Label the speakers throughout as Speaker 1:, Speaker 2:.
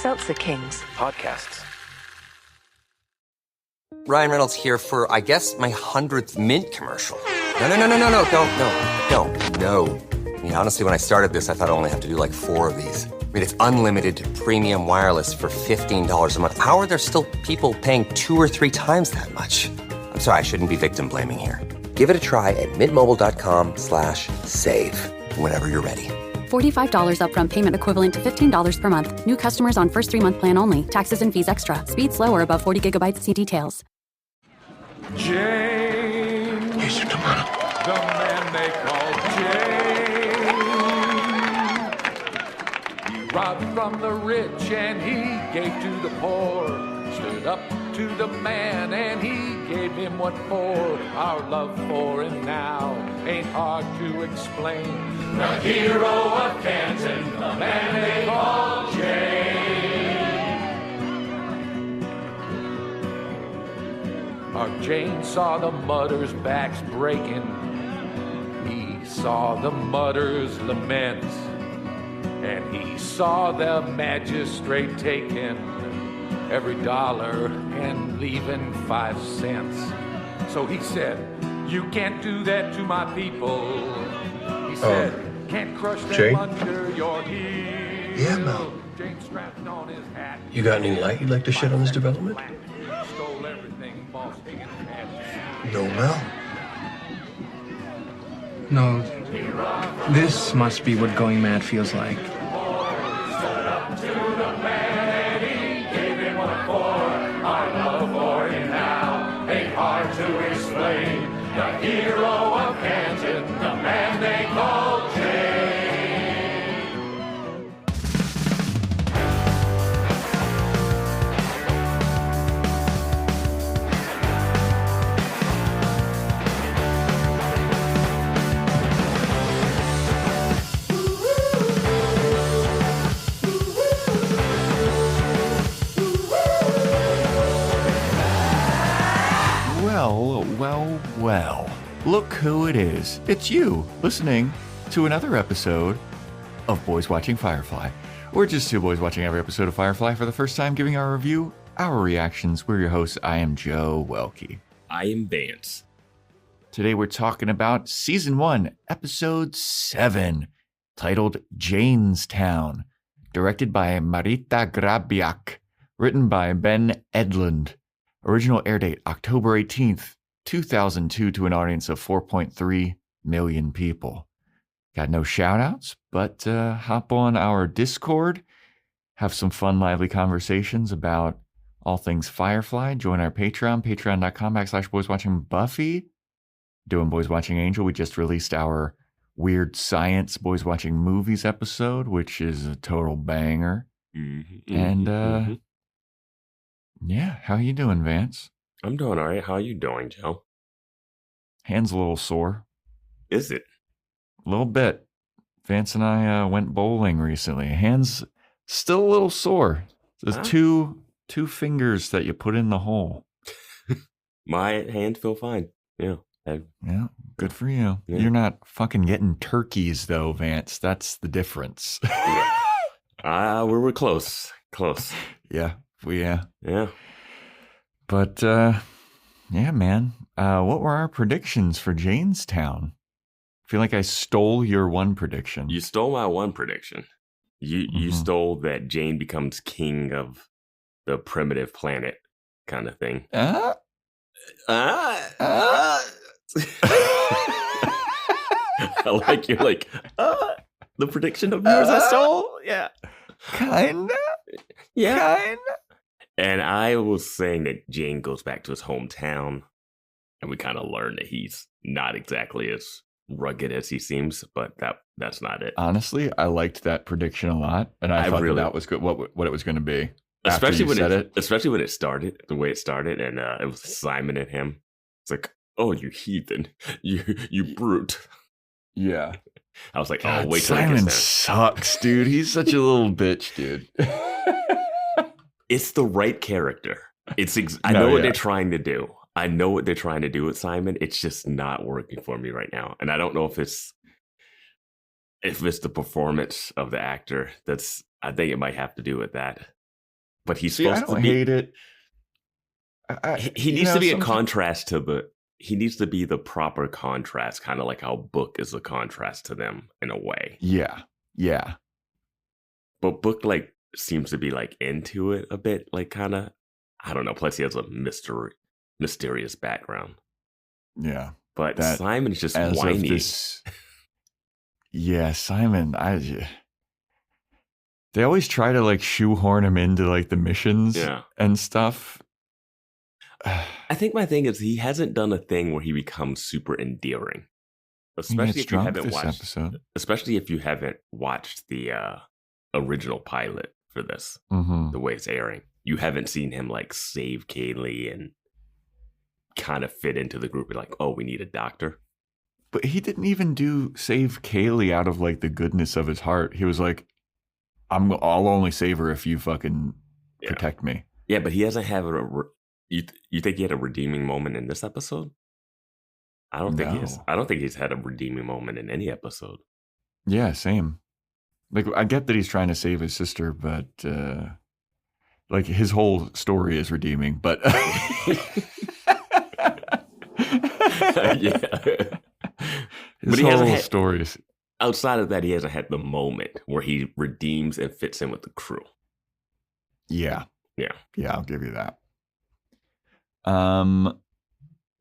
Speaker 1: Seltzer Kings
Speaker 2: podcasts.
Speaker 3: Ryan Reynolds here for, I guess, my 100th Mint commercial. No, don't. I mean, honestly, when I started this, I thought I only have to do like 4 of these. I mean, it's unlimited premium wireless for $15 a month. How are there still people paying 2 or 3 times that much? I'm sorry, I shouldn't be victim blaming here. Give it a try at mintmobile.com/save. Whenever you're ready.
Speaker 4: $45 upfront payment equivalent to $15 per month. New customers on first 3-month plan only. Taxes and fees extra. Speed slower above 40 gigabytes. See details.
Speaker 5: Jayne.
Speaker 6: Here's your tomato.
Speaker 5: The man they call Jayne. He robbed from the rich and he gave to the poor. Stood up to the man and he gave him what for. Our love for him now ain't hard to explain. The hero of Canton, the man they call Jayne. Our Jayne saw the mutters' backs breaking. He saw the mutters' laments. And he saw the magistrate taking every dollar and leaving 5 cents. So he said, you can't do that to my people. He said, can't crush them
Speaker 6: Jayne?
Speaker 5: under your heel.
Speaker 6: Yeah, Mel.
Speaker 5: Jayne strapped on his hat.
Speaker 6: You got any light you'd like to shed on this development?
Speaker 5: Stole everything boss Higgins had.
Speaker 6: No, Mel.
Speaker 7: No, this must be what going mad feels like.
Speaker 5: Stood up to the man and he gave him what for. Our love for him now ain't hard to explain. The hero of Canton, the man they call Jayne.
Speaker 2: Well. Look who it is. It's you, listening to another episode of Boys Watching Firefly. We're just 2 boys watching every episode of Firefly for the first time, giving our review, our reactions. We're your hosts. I am Joe Welke.
Speaker 8: I am Vance.
Speaker 2: Today we're talking about Season 1, Episode 7, titled Jaynestown, directed by Marita Grabiak, written by Ben Edlund. Original air date October 18th, 2002, to an audience of 4.3 million people. Got no shout-outs, but hop on our Discord, have some fun, lively conversations about all things Firefly. Join our Patreon, patreon.com/boyswatching Buffy. Doing Boys Watching Angel. We just released our Weird Science Boys Watching Movies episode, which is a total banger. Yeah, how you doing, Vance?
Speaker 8: I'm doing all right. How are you doing, Joe?
Speaker 2: Hand's a little sore.
Speaker 8: Is it?
Speaker 2: A little bit. Vance and I went bowling recently. Hand's still a little sore. There's two fingers that you put in the hole.
Speaker 8: My hands feel fine. Yeah.
Speaker 2: Yeah, good for you. Yeah. You're not fucking getting turkeys, though, Vance. That's the difference.
Speaker 8: We were close. Close.
Speaker 2: Yeah.
Speaker 8: Yeah.
Speaker 2: But, yeah, man. What were our predictions for Jaynestown? I feel like I stole your one prediction.
Speaker 8: You stole my one prediction. You stole that Jayne becomes king of the primitive planet kind of thing. I like you're like, the prediction of yours I stole? Yeah.
Speaker 2: Kinda.
Speaker 8: Yeah.
Speaker 2: Kinda.
Speaker 8: And I was saying that Jayne goes back to his hometown, and we kind of learn that he's not exactly as rugged as he seems, but that's not it.
Speaker 2: Honestly, I liked that prediction a lot, and I thought that was good. What it was going to be,
Speaker 8: especially when it started, the way it started, and it was Simon and him. It's like, oh, you heathen, you brute.
Speaker 2: Yeah,
Speaker 8: I was like,
Speaker 2: God,
Speaker 8: oh, wait till
Speaker 2: Simon sucks, dude. He's such a little bitch, dude.
Speaker 8: It's the right character. I know what they're trying to do. I know what they're trying to do with Simon. It's just not working for me right now. And I don't know if it's the performance of the actor. I think it might have to do with that. but he's
Speaker 2: See,
Speaker 8: supposed
Speaker 2: I don't
Speaker 8: to be.
Speaker 2: hate it.
Speaker 8: He needs to be a contrast to the. He needs to be the proper contrast, kind of like how Book is a contrast to them in a way.
Speaker 2: Yeah.
Speaker 8: But Book like seems to be like into it a bit, like kind of. I don't know. Plus, he has a mysterious background.
Speaker 2: Yeah.
Speaker 8: But
Speaker 2: That,
Speaker 8: Simon's just
Speaker 2: as
Speaker 8: whiny.
Speaker 2: of this, yeah, Simon. They always try to like shoehorn him into like the missions and stuff.
Speaker 8: I think my thing is he hasn't done a thing where he becomes super endearing, especially if you haven't watched.
Speaker 2: Episode.
Speaker 8: Especially if you haven't watched the original pilot for this, the way it's airing. You haven't seen him like save Kaylee and kind of fit into the group. Like, oh, we need a doctor.
Speaker 2: But he didn't even save Kaylee out of like the goodness of his heart. He was like, I'll only save her if you fucking protect me.
Speaker 8: Yeah, but he hasn't had you think he had a redeeming moment in this episode? I don't think he has. I don't think he's had a redeeming moment in any episode.
Speaker 2: Yeah, same. Like, I get that he's trying to save his sister, but like his whole story is redeeming. But
Speaker 8: yeah,
Speaker 2: but he hasn't had stories.
Speaker 8: Outside of that, he hasn't had the moment where he redeems and fits in with the crew.
Speaker 2: Yeah, I'll give you that.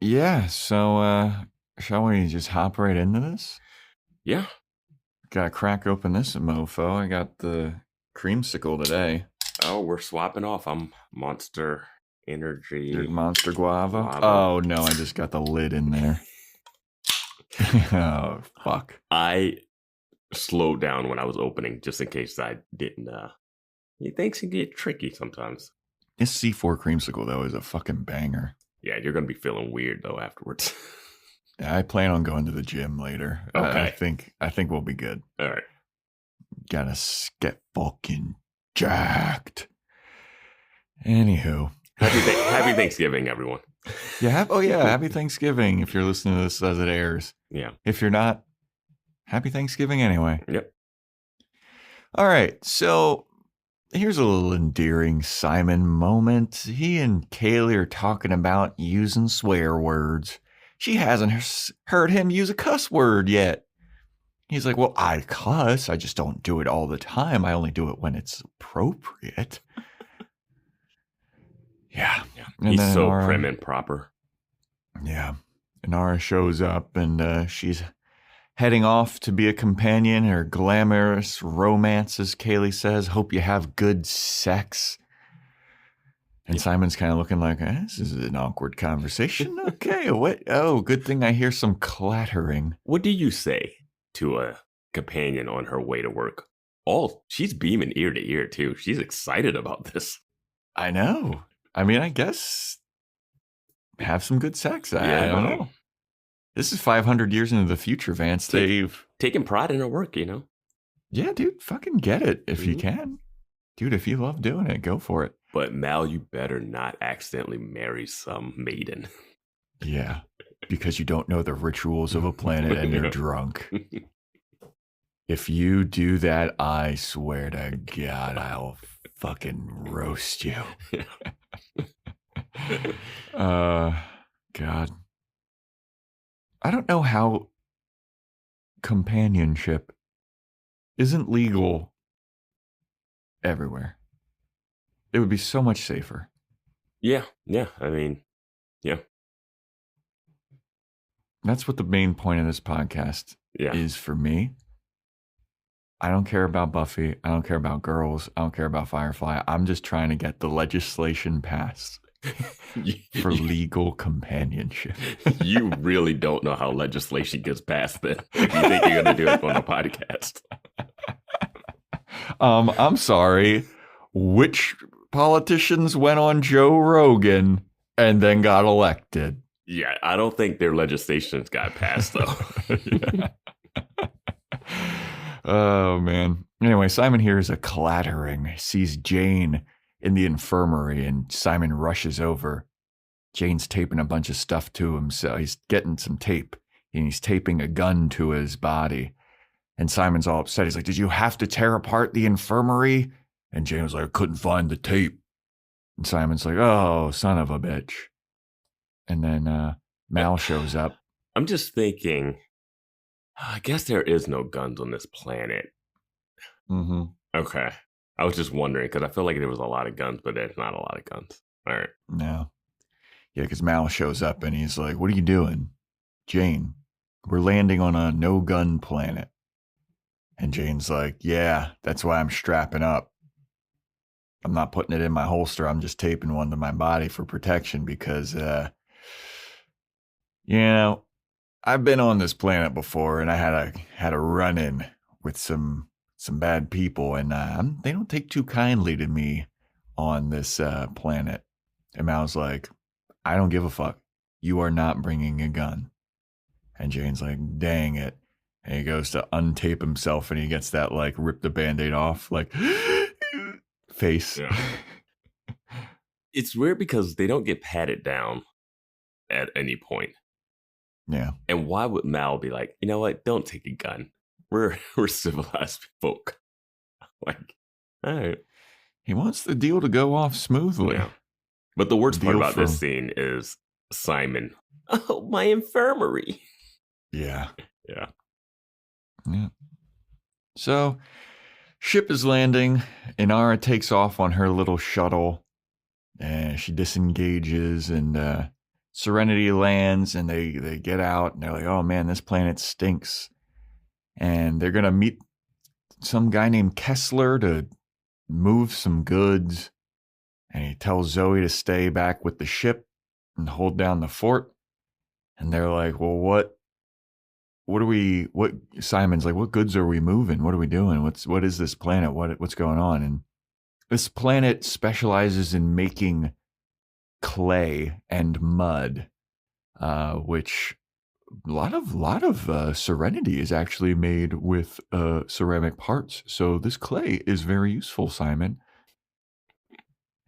Speaker 2: Yeah. So, shall we just hop right into this?
Speaker 8: Yeah.
Speaker 2: Gotta crack open this mofo. I got the creamsicle today.
Speaker 8: Oh, we're swapping off. I'm Monster Energy.
Speaker 2: Your Monster Guava. Oh no, I just got the lid in there. Oh fuck!
Speaker 8: I slowed down when I was opening just in case I didn't. Things can get tricky sometimes.
Speaker 2: This C4 creamsicle though is a fucking banger.
Speaker 8: Yeah, you're gonna be feeling weird though afterwards.
Speaker 2: Yeah, I plan on going to the gym later.
Speaker 8: Okay.
Speaker 2: I think we'll be good.
Speaker 8: All right.
Speaker 2: Gotta get fucking jacked. Anywho,
Speaker 8: happy Thanksgiving, everyone.
Speaker 2: Yeah. Happy Thanksgiving if you're listening to this as it airs.
Speaker 8: Yeah.
Speaker 2: If you're not, happy Thanksgiving anyway.
Speaker 8: Yep.
Speaker 2: All right. So here's a little endearing Simon moment. He and Kaylee are talking about using swear words. She hasn't heard him use a cuss word yet. He's like, well, I cuss. I just don't do it all the time. I only do it when it's appropriate. Yeah. And
Speaker 8: He's
Speaker 2: then
Speaker 8: so
Speaker 2: Inara,
Speaker 8: prim and proper.
Speaker 2: Yeah. Inara shows up and she's heading off to be a companion. Her glamorous romance, as Kaylee says. Hope you have good sex. And Simon's kind of looking like, this is an awkward conversation. Okay, what? Oh, good thing I hear some clattering.
Speaker 8: What do you say to a companion on her way to work? Oh, she's beaming ear to ear, too. She's excited about this.
Speaker 2: I know. I mean, I guess have some good sex. I don't know. This is 500 years into the future, Vance. They've
Speaker 8: taken pride in her work, you know?
Speaker 2: Yeah, dude, fucking get it if you can. Dude, if you love doing it, go for it.
Speaker 8: But Mal, you better not accidentally marry some maiden.
Speaker 2: Yeah, because you don't know the rituals of a planet and you're drunk. If you do that, I swear to God, I'll fucking roast you. God. I don't know how companionship isn't legal everywhere. It would be so much safer.
Speaker 8: Yeah. I mean, yeah.
Speaker 2: That's what the main point of this podcast is for me. I don't care about Buffy. I don't care about girls. I don't care about Firefly. I'm just trying to get the legislation passed for legal companionship.
Speaker 8: You really don't know how legislation gets passed then. You think you're going to do it on a podcast.
Speaker 2: I'm sorry. Which politicians went on Joe Rogan and then got elected?
Speaker 8: Yeah, I don't think their legislations got passed, though.
Speaker 2: Oh, man. Anyway, Simon hears a clattering, sees Jayne in the infirmary, and Simon rushes over. Jayne's taping a bunch of stuff to him, so he's getting some tape, and he's taping a gun to his body. And Simon's all upset. He's like, did you have to tear apart the infirmary? And Jayne was like, I couldn't find the tape. And Simon's like, oh, son of a bitch. And then Mal shows up.
Speaker 8: I'm just thinking, I guess there is no guns on this planet.
Speaker 2: Mm-hmm.
Speaker 8: Okay. I was just wondering, because I feel like there was a lot of guns, but there's not a lot of guns. All right.
Speaker 2: No. Yeah, because Mal shows up and he's like, what are you doing? Jayne, we're landing on a no-gun planet. And Jayne's like, yeah, that's why I'm strapping up. I'm not putting it in my holster. I'm just taping one to my body for protection because, I've been on this planet before and I had a run-in with some bad people, and they don't take too kindly to me on this planet. And Mal's like, I don't give a fuck. You are not bringing a gun. And Jayne's like, dang it. And he goes to untape himself and he gets that like rip the Band-Aid off like face.
Speaker 8: Yeah. It's weird because they don't get patted down at any point.
Speaker 2: Yeah.
Speaker 8: And why would Mal be like, you know what? Don't take a gun. We're civilized folk. Like, all right.
Speaker 2: He wants the deal to go off smoothly.
Speaker 8: Yeah. But the worst part about this scene is Simon. Oh, my infirmary.
Speaker 2: Yeah.
Speaker 8: Yeah.
Speaker 2: Yeah. So, ship is landing. Inara takes off on her little shuttle. And she disengages and Serenity lands and they get out and they're like, oh man, this planet stinks. And they're going to meet some guy named Kessler to move some goods. And he tells Zoe to stay back with the ship and hold down the fort. And they're like, well, what Simon's like, what goods are we moving? What are we doing? What is this planet? What's going on? And this planet specializes in making clay and mud, which a lot of Serenity is actually made with ceramic parts. So this clay is very useful, Simon.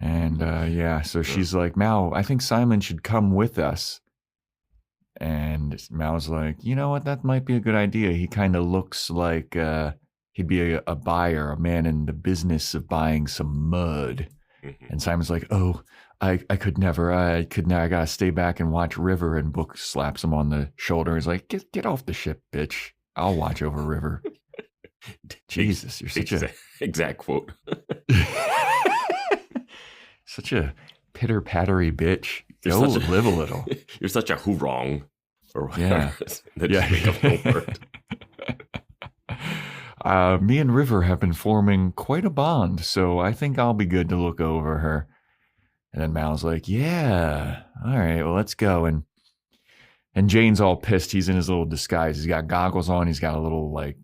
Speaker 2: And so she's like, Mal, I think Simon should come with us. And Mal's like, you know what? That might be a good idea. He kind of looks like he'd be a buyer, a man in the business of buying some mud. Mm-hmm. And Simon's like, oh, I could never. I gotta stay back and watch River. And Book slaps him on the shoulder. He's like, get off the ship, bitch. I'll watch over River. Jesus, you're such a
Speaker 8: exact quote.
Speaker 2: Such a pitter-pattery bitch. Go live a little.
Speaker 8: You're such a who-wrong. Or
Speaker 2: yeah.
Speaker 8: Yeah.
Speaker 2: Me and River have been forming quite a bond, so I think I'll be good to look over her. And then Mal's like, yeah, all right, well, let's go. And Jayne's all pissed. He's in his little disguise. He's got goggles on. He's got a little, like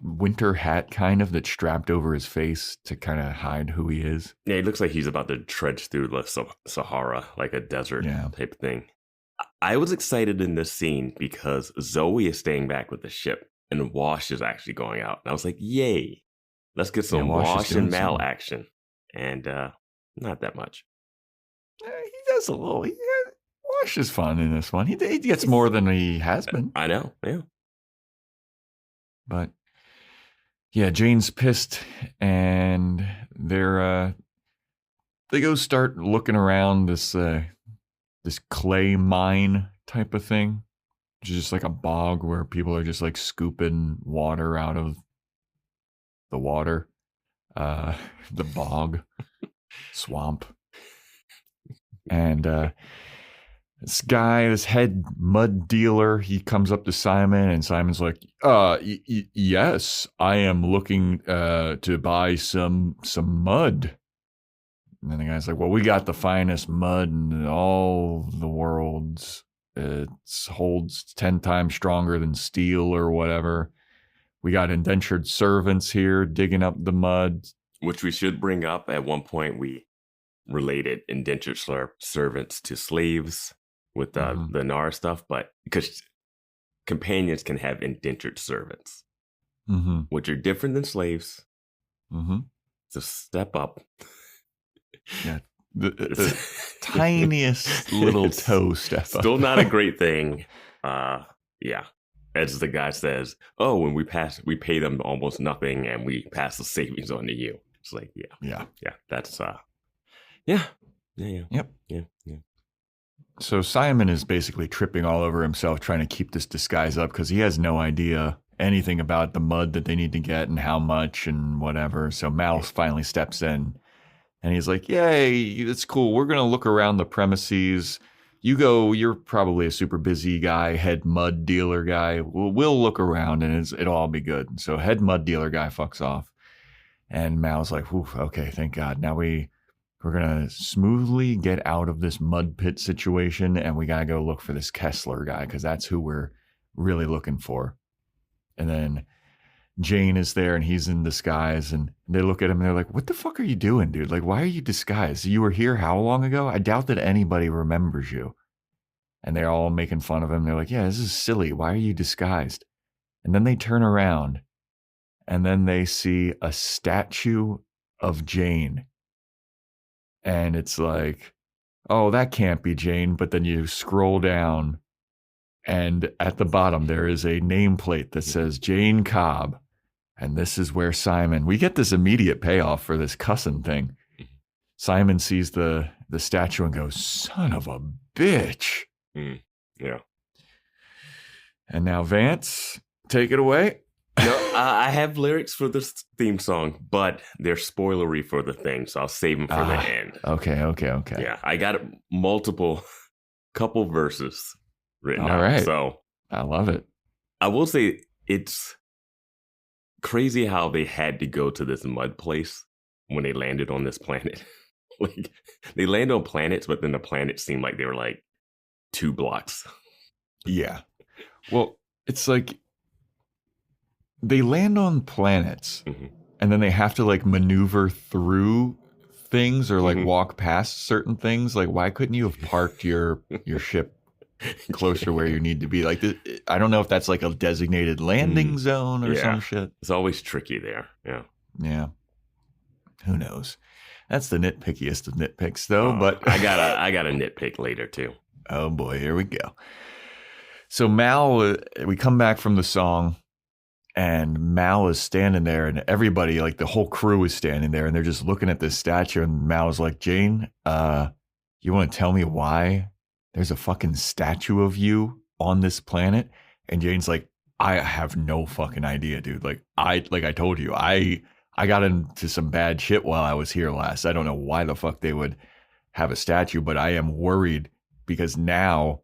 Speaker 2: winter hat kind of that's strapped over his face to kind of hide who he is.
Speaker 8: Yeah, he looks like he's about to trudge through the Sahara, like a desert type thing. I was excited in this scene because Zoe is staying back with the ship and Wash is actually going out. And I was like, yay, let's get some Wash and Mal action. And not that much.
Speaker 2: He does a little. Wash is fun in this one. He gets more than he has been.
Speaker 8: I know, yeah.
Speaker 2: But yeah, Jayne's pissed, and they go start looking around this clay mine type of thing, which is just like a bog where people are just like scooping water out of the water, the bog, swamp, and this guy, this head mud dealer, he comes up to Simon, and Simon's like, yes, I am looking to buy some mud. And then the guy's like, well, we got the finest mud in all the worlds. It holds 10 times stronger than steel or whatever. We got indentured servants here digging up the mud.
Speaker 8: Which we should bring up. At one point, we related indentured servants to slaves with the Inara stuff, but because companions can have indentured servants, which are different than slaves. So step up.
Speaker 2: Yeah, the tiniest little toe step up.
Speaker 8: Still not a great thing. Yeah, as the guy says, oh, when we pay them almost nothing, and we pass the savings on to you. It's like, yeah. That's Yeah.
Speaker 2: Yep.
Speaker 8: Yeah.
Speaker 2: So Simon is basically tripping all over himself trying to keep this disguise up because he has no idea anything about the mud that they need to get and how much and whatever. So Mal finally steps in and he's like, yay, it's cool. We're going to look around the premises. You go, you're probably a super busy guy, head mud dealer guy. We'll look around and it'll all be good. So head mud dealer guy fucks off. And Mal's like, okay, thank God. Now we're going to smoothly get out of this mud pit situation and we got to go look for this Kessler guy because that's who we're really looking for. And then Jayne is there and he's in disguise and they look at him and they're like, what the fuck are you doing, dude? Like, why are you disguised? You were here how long ago? I doubt that anybody remembers you. And they're all making fun of him. They're like, yeah, this is silly. Why are you disguised? And then they turn around and then they see a statue of Jayne. And it's like, oh, that can't be Jayne. But then you scroll down and at the bottom, there is a nameplate that says Jayne Cobb. And this is where Simon, we get this immediate payoff for this cussing thing. Simon sees the statue and goes, son of a bitch.
Speaker 8: Yeah.
Speaker 2: And now Vance, take it away.
Speaker 8: No, I have lyrics for this theme song, but they're spoilery for the thing, so I'll save them for the end.
Speaker 2: Okay.
Speaker 8: Yeah, I got couple verses written
Speaker 2: All
Speaker 8: out.
Speaker 2: right.
Speaker 8: So
Speaker 2: I love it.
Speaker 8: I will say it's crazy how they had to go to this mud place when they landed on this planet. Like, they land on planets, but then the planets seem like they were like 2 blocks.
Speaker 2: Yeah. Well, it's like they land on planets and then they have to like maneuver through things or like walk past certain things. Like, why couldn't you have parked your ship closer where you need to be? Like, I don't know if that's like a designated landing zone or some shit.
Speaker 8: It's always tricky there.
Speaker 2: Yeah. Who knows? That's the nitpickiest of nitpicks, though. But
Speaker 8: I got a nitpick later too.
Speaker 2: Oh boy, here we go. So Mal, we come back from the song, and Mal is standing there, and everybody, like the whole crew, is standing there, and they're just looking at this statue. And Mal's like, Jayne, you want to tell me why there's a fucking statue of you on this planet? And Jayne's like, I have no fucking idea, dude. Like I told you, I got into some bad shit while I was here last. I don't know why the fuck they would have a statue, but I am worried because now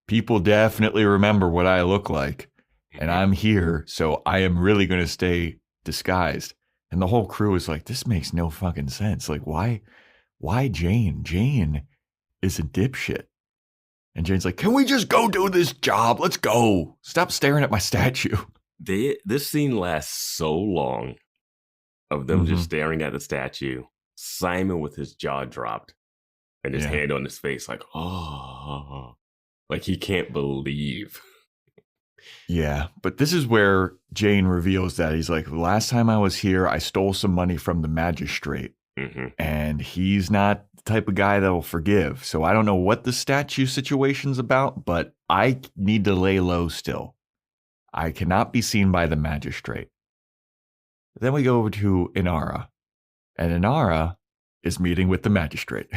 Speaker 2: people definitely remember what I look like and I'm here. So I am really going to stay disguised. And the whole crew is like, this makes no fucking sense. Like, why Jayne? Jayne is a dipshit. And Jayne's like, can we just go do this job? Let's go. Stop staring at my statue.
Speaker 8: This scene lasts so long of them just staring at the statue. Simon with his jaw dropped and his hand on his face like, oh, like he can't believe.
Speaker 2: Yeah, but this is where Jayne reveals that he's like, last time I was here, I stole some money from the magistrate. And he's not the type of guy that will forgive. So I don't know what the statue situation's about, but I need to lay low still. I cannot be seen by the magistrate. Then we go over to Inara, and Inara is meeting with the magistrate.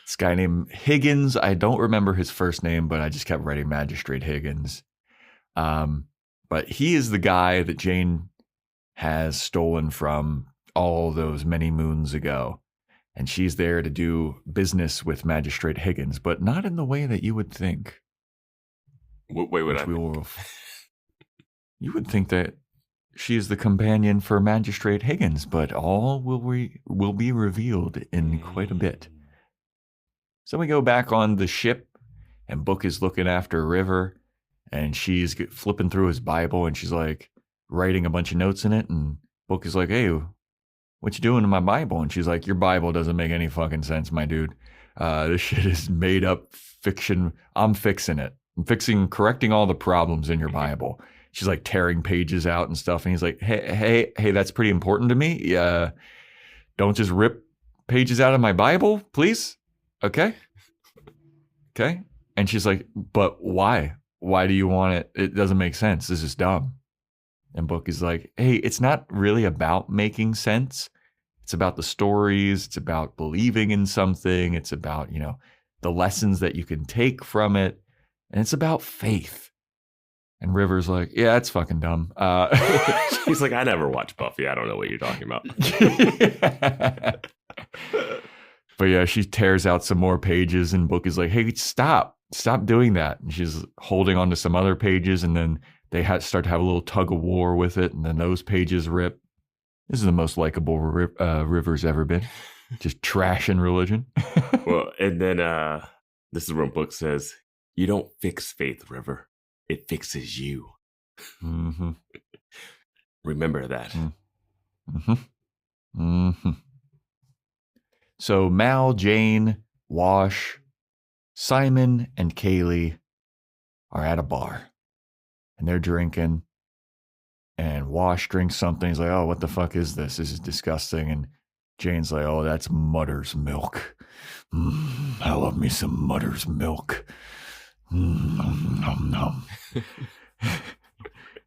Speaker 2: This guy named Higgins. I don't remember his first name, but I just kept writing Magistrate Higgins. But he is the guy that Jayne has stolen from all those many moons ago. And she's there to do business with Magistrate Higgins, but not in the way that you would think. You would think that she is the companion for Magistrate Higgins, but all will be revealed in quite a bit. So we go back on the ship, and Book is looking after River, and she's flipping through his Bible, and she's like writing a bunch of notes in it, and Book is like, hey, what you doing in my Bible? And she's like, your Bible doesn't make any fucking sense, my dude. This shit is made up fiction. I'm fixing it. I'm correcting all the problems in your Bible. She's like tearing pages out and stuff, and he's like, hey, that's pretty important to me. Yeah, don't just rip pages out of my Bible, please. Okay. And she's like, but why? Why do you want it? It doesn't make sense. This is dumb. And Book is like, hey, it's not really about making sense. It's about the stories. It's about believing in something. It's about, the lessons that you can take from it. And it's about faith. And River's like, yeah, that's fucking dumb.
Speaker 8: He's like, I never watched Buffy. I don't know what you're talking about.
Speaker 2: But yeah, she tears out some more pages and Book is like, hey, stop doing that. And she's holding on to some other pages and then they start to have a little tug of war with it. And then those pages rip. This is the most likable River's ever been. Just trashing religion.
Speaker 8: Well, and then this is where Book says, you don't fix faith, River. It fixes you.
Speaker 2: Mm-hmm.
Speaker 8: Remember that.
Speaker 2: Mm-hmm. Mm-hmm. So Mal, Jayne, Wash, Simon, and Kaylee are at a bar. And they're drinking. And Wash drinks something. He's like, oh, what the fuck is this? This is disgusting. And Jayne's like, oh, that's Mudder's milk. I love me some Mudder's milk. Nom, nom, nom.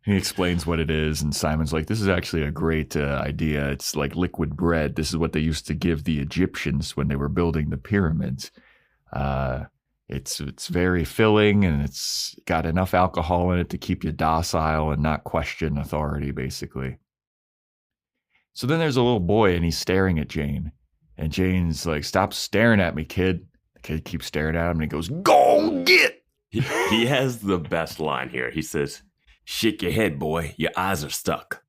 Speaker 2: He explains what it is, and Simon's like, this is actually a great idea. It's like liquid bread. This is what they used to give the Egyptians when they were building the pyramids. It's very filling, and it's got enough alcohol in it to keep you docile and not question authority, basically. So then there's a little boy, and he's staring at Jayne. And Jayne's like, stop staring at me, kid. The kid keeps staring at him, and he goes, go get!
Speaker 8: He has the best line here. He says, shake your head, boy. Your eyes are stuck.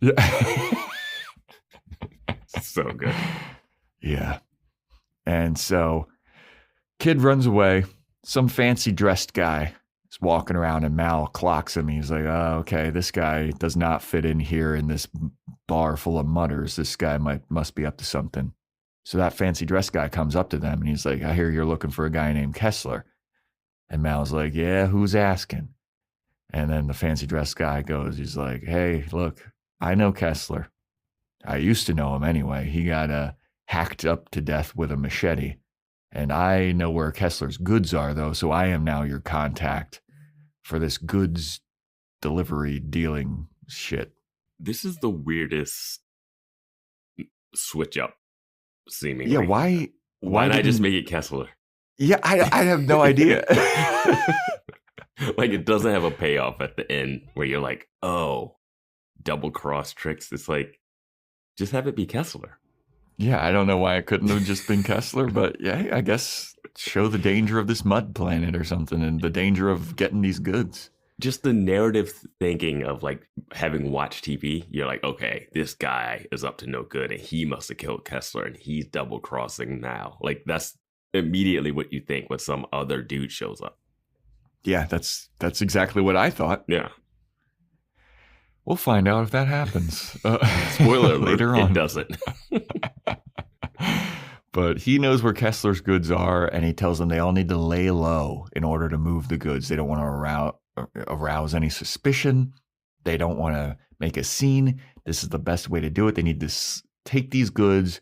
Speaker 2: Yeah.
Speaker 8: So good.
Speaker 2: Yeah. And so kid runs away. Some fancy dressed guy is walking around and Mal clocks him. He's like, oh, okay, this guy does not fit in here in this bar full of mutters. This guy must be up to something. So that fancy dressed guy comes up to them and he's like, I hear you're looking for a guy named Kessler. And Mal's like, yeah, who's asking? And then the fancy dressed guy goes, he's like, hey, look, I know Kessler. I used to know him anyway. He got hacked up to death with a machete. And I know where Kessler's goods are, though, so I am now your contact for this goods delivery dealing shit.
Speaker 8: This is the weirdest switch up, seemingly.
Speaker 2: Yeah, why
Speaker 8: not I just make it Kessler?
Speaker 2: Yeah, I have no idea.
Speaker 8: Like, it doesn't have a payoff at the end where you're like, oh, double cross tricks. It's like, just have it be Kessler.
Speaker 2: Yeah, I don't know why it couldn't have just been Kessler, but yeah, I guess show the danger of this mud planet or something and the danger of getting these goods.
Speaker 8: Just the narrative thinking of like having watched TV, you're like, okay, this guy is up to no good and he must have killed Kessler and he's double crossing now. Like, that's immediately what you think when some other dude shows up.
Speaker 2: Yeah, that's exactly what I thought.
Speaker 8: Yeah.
Speaker 2: We'll find out if that happens.
Speaker 8: Spoiler alert,
Speaker 2: later on.
Speaker 8: It doesn't.
Speaker 2: But he knows where Kessler's goods are, and he tells them they all need to lay low in order to move the goods. They don't want to arouse any suspicion. They don't want to make a scene. This is the best way to do it. They need to take these goods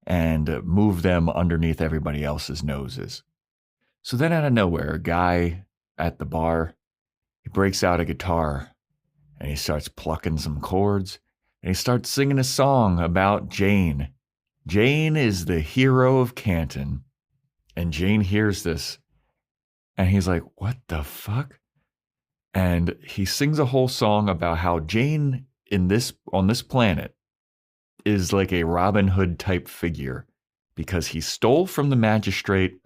Speaker 2: and move them underneath everybody else's noses. So then out of nowhere, a guy at the bar, he breaks out a guitar and he starts plucking some chords and he starts singing a song about Jayne. Jayne is the hero of Canton. And Jayne hears this and he's like, what the fuck? And he sings a whole song about how Jayne on this planet is like a Robin Hood type figure because he stole from the magistrate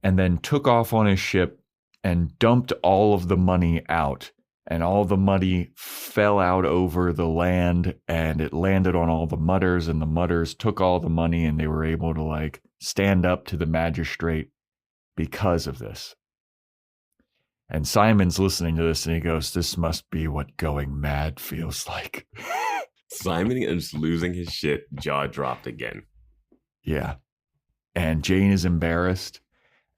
Speaker 2: and then took off on his ship and dumped all of the money out. And all the money fell out over the land and it landed on all the mutters, and the mutters took all the money and they were able to like stand up to the magistrate because of this. And Simon's listening to this and he goes, this must be what going mad feels like.
Speaker 8: Simon is losing his shit, jaw dropped again.
Speaker 2: Yeah. And Jayne is embarrassed.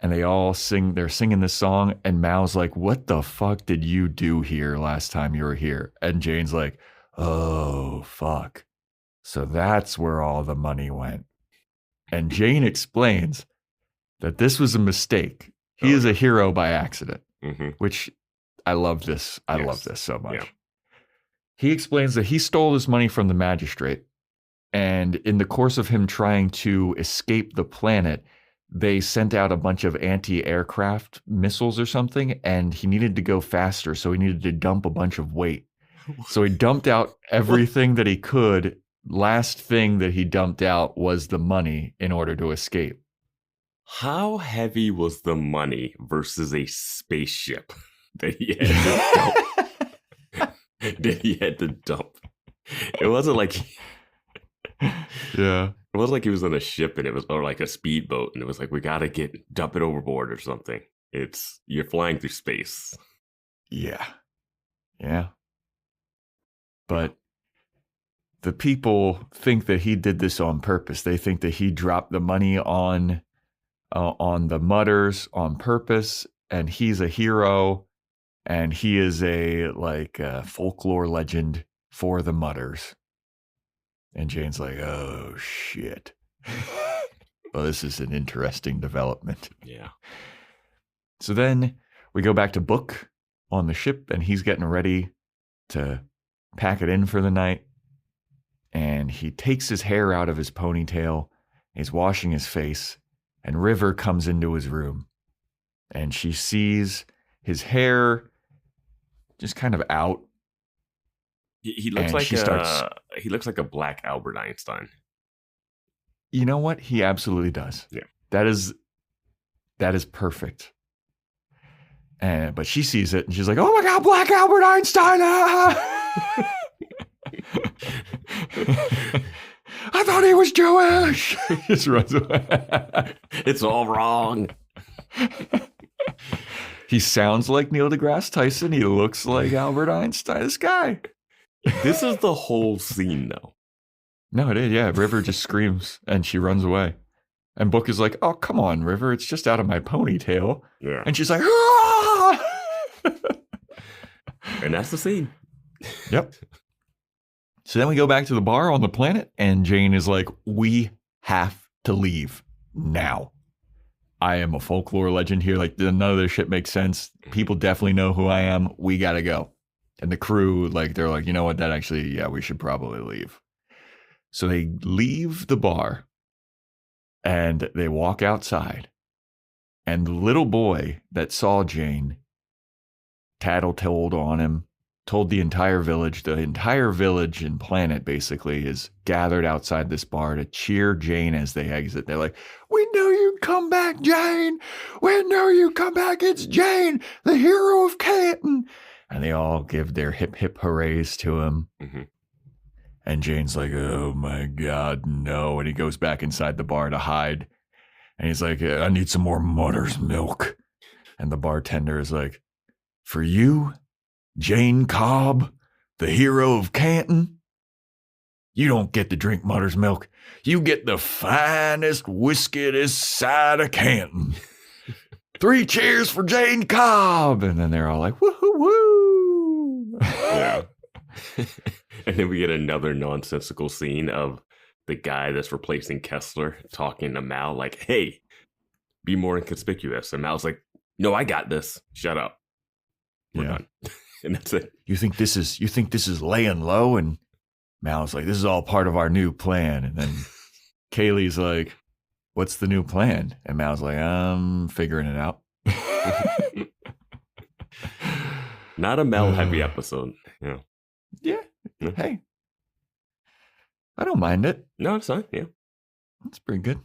Speaker 2: And they all they're singing this song, and Mal's like, what the fuck did you do here last time you were here? And Jayne's like, oh, fuck. So that's where all the money went. And Jayne explains that this was a mistake. He is a hero by accident, which I love this. I love this so much. Yeah. He explains that he stole this money from the magistrate, And in the course of him trying to escape the planet, they sent out a bunch of anti-aircraft missiles or something, and he needed to go faster, so he needed to dump a bunch of weight. So he dumped out everything that he could. Last thing that he dumped out was the money in order to escape.
Speaker 8: How heavy was the money versus a spaceship that he had to dump? It wasn't like
Speaker 2: Yeah.
Speaker 8: It wasn't like he was on a ship and it was, or like a speedboat, and it was like, we gotta dump it overboard or something. You're flying through space.
Speaker 2: Yeah. But the people think that he did this on purpose. They think that he dropped the money on the Mutters on purpose, and he's a hero, and he is a folklore legend for the Mutters. And Jayne's like, oh shit. Well, this is an interesting development.
Speaker 8: Yeah.
Speaker 2: So then we go back to Book on the ship, and he's getting ready to pack it in for the night. And he takes his hair out of his ponytail. He's washing his face, and River comes into his room, and she sees his hair just kind of out.
Speaker 8: He looks he looks like a black Albert Einstein.
Speaker 2: You know what? He absolutely does.
Speaker 8: Yeah.
Speaker 2: That is perfect. But she sees it and she's like, "Oh my God, Black Albert Einstein!" I thought he was Jewish. Just runs away.
Speaker 8: It's all wrong.
Speaker 2: He sounds like Neil deGrasse Tyson. He looks like Albert Einstein. This guy.
Speaker 8: This is the whole scene, though.
Speaker 2: No, it is. Yeah, River just screams and she runs away. And Book is like, "Oh, come on, River. It's just out of my ponytail."
Speaker 8: Yeah.
Speaker 2: And she's like, "Ah!"
Speaker 8: And that's the scene.
Speaker 2: Yep. So then we go back to the bar on the planet, and Jayne is like, "We have to leave now. I am a folklore legend here. Like, none of this shit makes sense. People definitely know who I am. We got to go." And the crew, they're like, "You know what? That actually, yeah, we should probably leave." So they leave the bar and they walk outside. And the little boy that saw Jayne tattletold on him, told the entire village and planet basically is gathered outside this bar to cheer Jayne as they exit. They're like, "We knew you'd come back, Jayne. We knew you'd come back. It's Jayne, the hero of Canton." And they all give their hip hip hoorays to him.
Speaker 8: Mm-hmm.
Speaker 2: And Jayne's like, "Oh my God, no." And he goes back inside the bar to hide. And he's like, "I need some more Mutter's milk." And the bartender is like, "For you, Jayne Cobb, the hero of Canton, you don't get to drink Mutter's milk. You get the finest whiskey this side of Canton. 3 cheers for Jayne Cobb." And then they're all like, "Woohoo woo."
Speaker 8: Yeah. And then we get another nonsensical scene of the guy that's replacing Kessler talking to Mal like, "Hey, be more inconspicuous." And Mal's like, "No, I got this. Shut up. We're done." And that's it.
Speaker 2: You think this is laying low? And Mal's like, "This is all part of our new plan." And then Kaylee's like, "What's the new plan?" And Mal's like, "I'm figuring it out."
Speaker 8: Not a Mel heavy episode. Yeah.
Speaker 2: Yeah. Hey, I don't mind it.
Speaker 8: No, it's fine. Yeah.
Speaker 2: That's pretty good.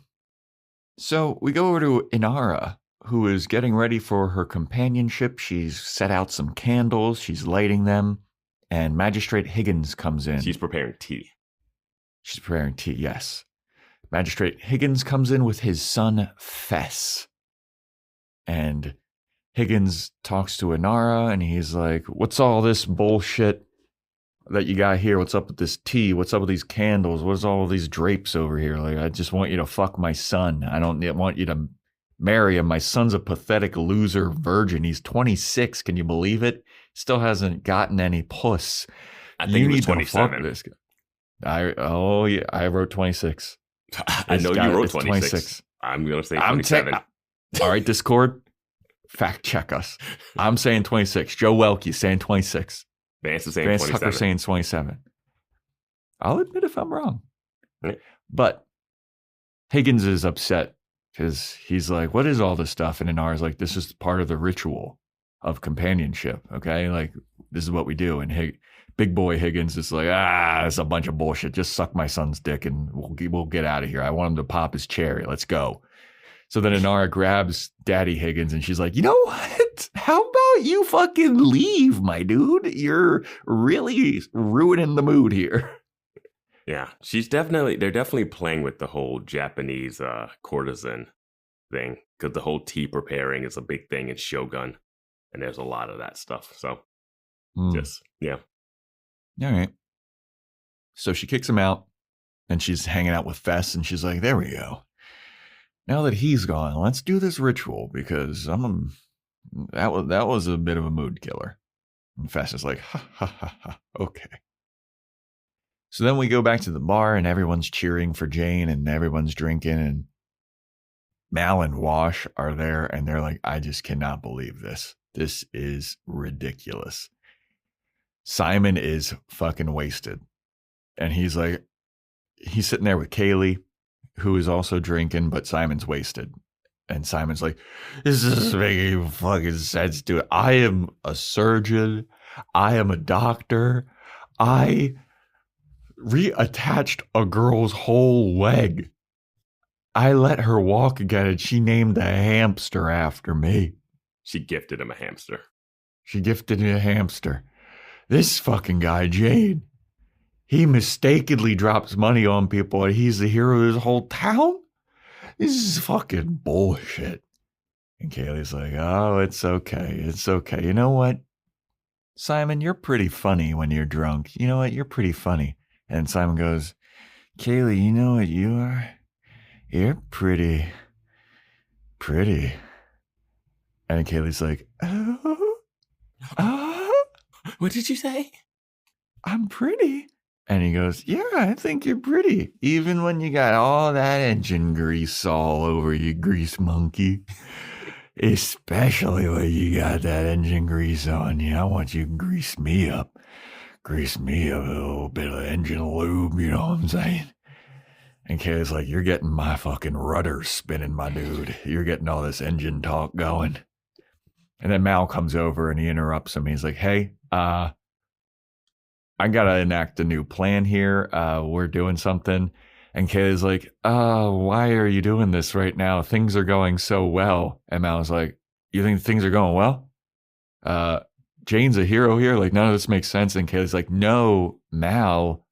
Speaker 2: So we go over to Inara, who is getting ready for her companionship. She's set out some candles. She's lighting them. And Magistrate Higgins comes in.
Speaker 8: She's preparing tea.
Speaker 2: Yes. Magistrate Higgins comes in with his son, Fess. And Higgins talks to Inara, and he's like, "What's all this bullshit that you got here? What's up with this tea? What's up with these candles? What's all of these drapes over here? Like, I just want you to fuck my son. I don't want you to marry him. My son's a pathetic loser virgin. He's 26. Can you believe it? Still hasn't gotten any puss.
Speaker 8: I think he was 27.
Speaker 2: This guy." I wrote 26.
Speaker 8: I know you wrote 26. I'm going to say 27.
Speaker 2: All right, Discord, fact check us. I'm saying 26. Joe Welke's saying 26.
Speaker 8: Vance is saying
Speaker 2: Vance
Speaker 8: 27.
Speaker 2: Tucker's saying 27. I'll admit if I'm wrong. But Higgins is upset because he's like, what is all this stuff? And Inara's like, this is part of the ritual of companionship. Okay. Like, this is what we do. And big boy Higgins is like, it's a bunch of bullshit. Just suck my son's dick and we'll get out of here. I want him to pop his cherry. Let's go. So then Inara grabs Daddy Higgins and she's like, you know what? How about you fucking leave, my dude? You're really ruining the mood here.
Speaker 8: Yeah, they're definitely playing with the whole Japanese courtesan thing, because the whole tea preparing is a big thing in Shogun, and there's a lot of that stuff. So, yeah.
Speaker 2: All right. So she kicks him out, and she's hanging out with Fess, and she's like, there we go. Now that he's gone, let's do this ritual, because that was a bit of a mood killer. And Fess is like, ha, ha, ha, ha, okay. So then we go back to the bar, and everyone's cheering for Jayne, and everyone's drinking, and Mal and Wash are there, and they're like, I just cannot believe this. This is ridiculous. Simon is fucking wasted. And he's sitting there with Kaylee, who is also drinking, but Simon's wasted. And Simon's like, this is making fucking sense, dude. I am a surgeon. I am a doctor. I reattached a girl's whole leg. I let her walk again, and she named a hamster after me.
Speaker 8: She gifted him a hamster.
Speaker 2: This fucking guy, Jayne, he mistakenly drops money on people, and he's the hero of his whole town? This is fucking bullshit. And Kaylee's like, oh, it's okay. It's okay. You know what? Simon, you're pretty funny when you're drunk. You know what? You're pretty funny. And Simon goes, Kaylee, you know what you are? You're pretty. And Kaylee's like,
Speaker 8: what did you say?
Speaker 2: I'm pretty. And he goes, yeah, I think you're pretty. Even when you got all that engine grease all over you, grease monkey. Especially when you got that engine grease on you. I want you to grease me up. Grease me a little bit of engine lube, you know what I'm saying? And Kaylee's like, you're getting my fucking rudder spinning, my dude. You're getting all this engine talk going. And then Mal comes over and he interrupts him. He's like, hey, I got to enact a new plan here. We're doing something. And Kaylee's like, why are you doing this right now? Things are going so well. And Mal's like, you think things are going well? Jayne's a hero here. Like, none of this makes sense. And Kaylee's like, no, Mal,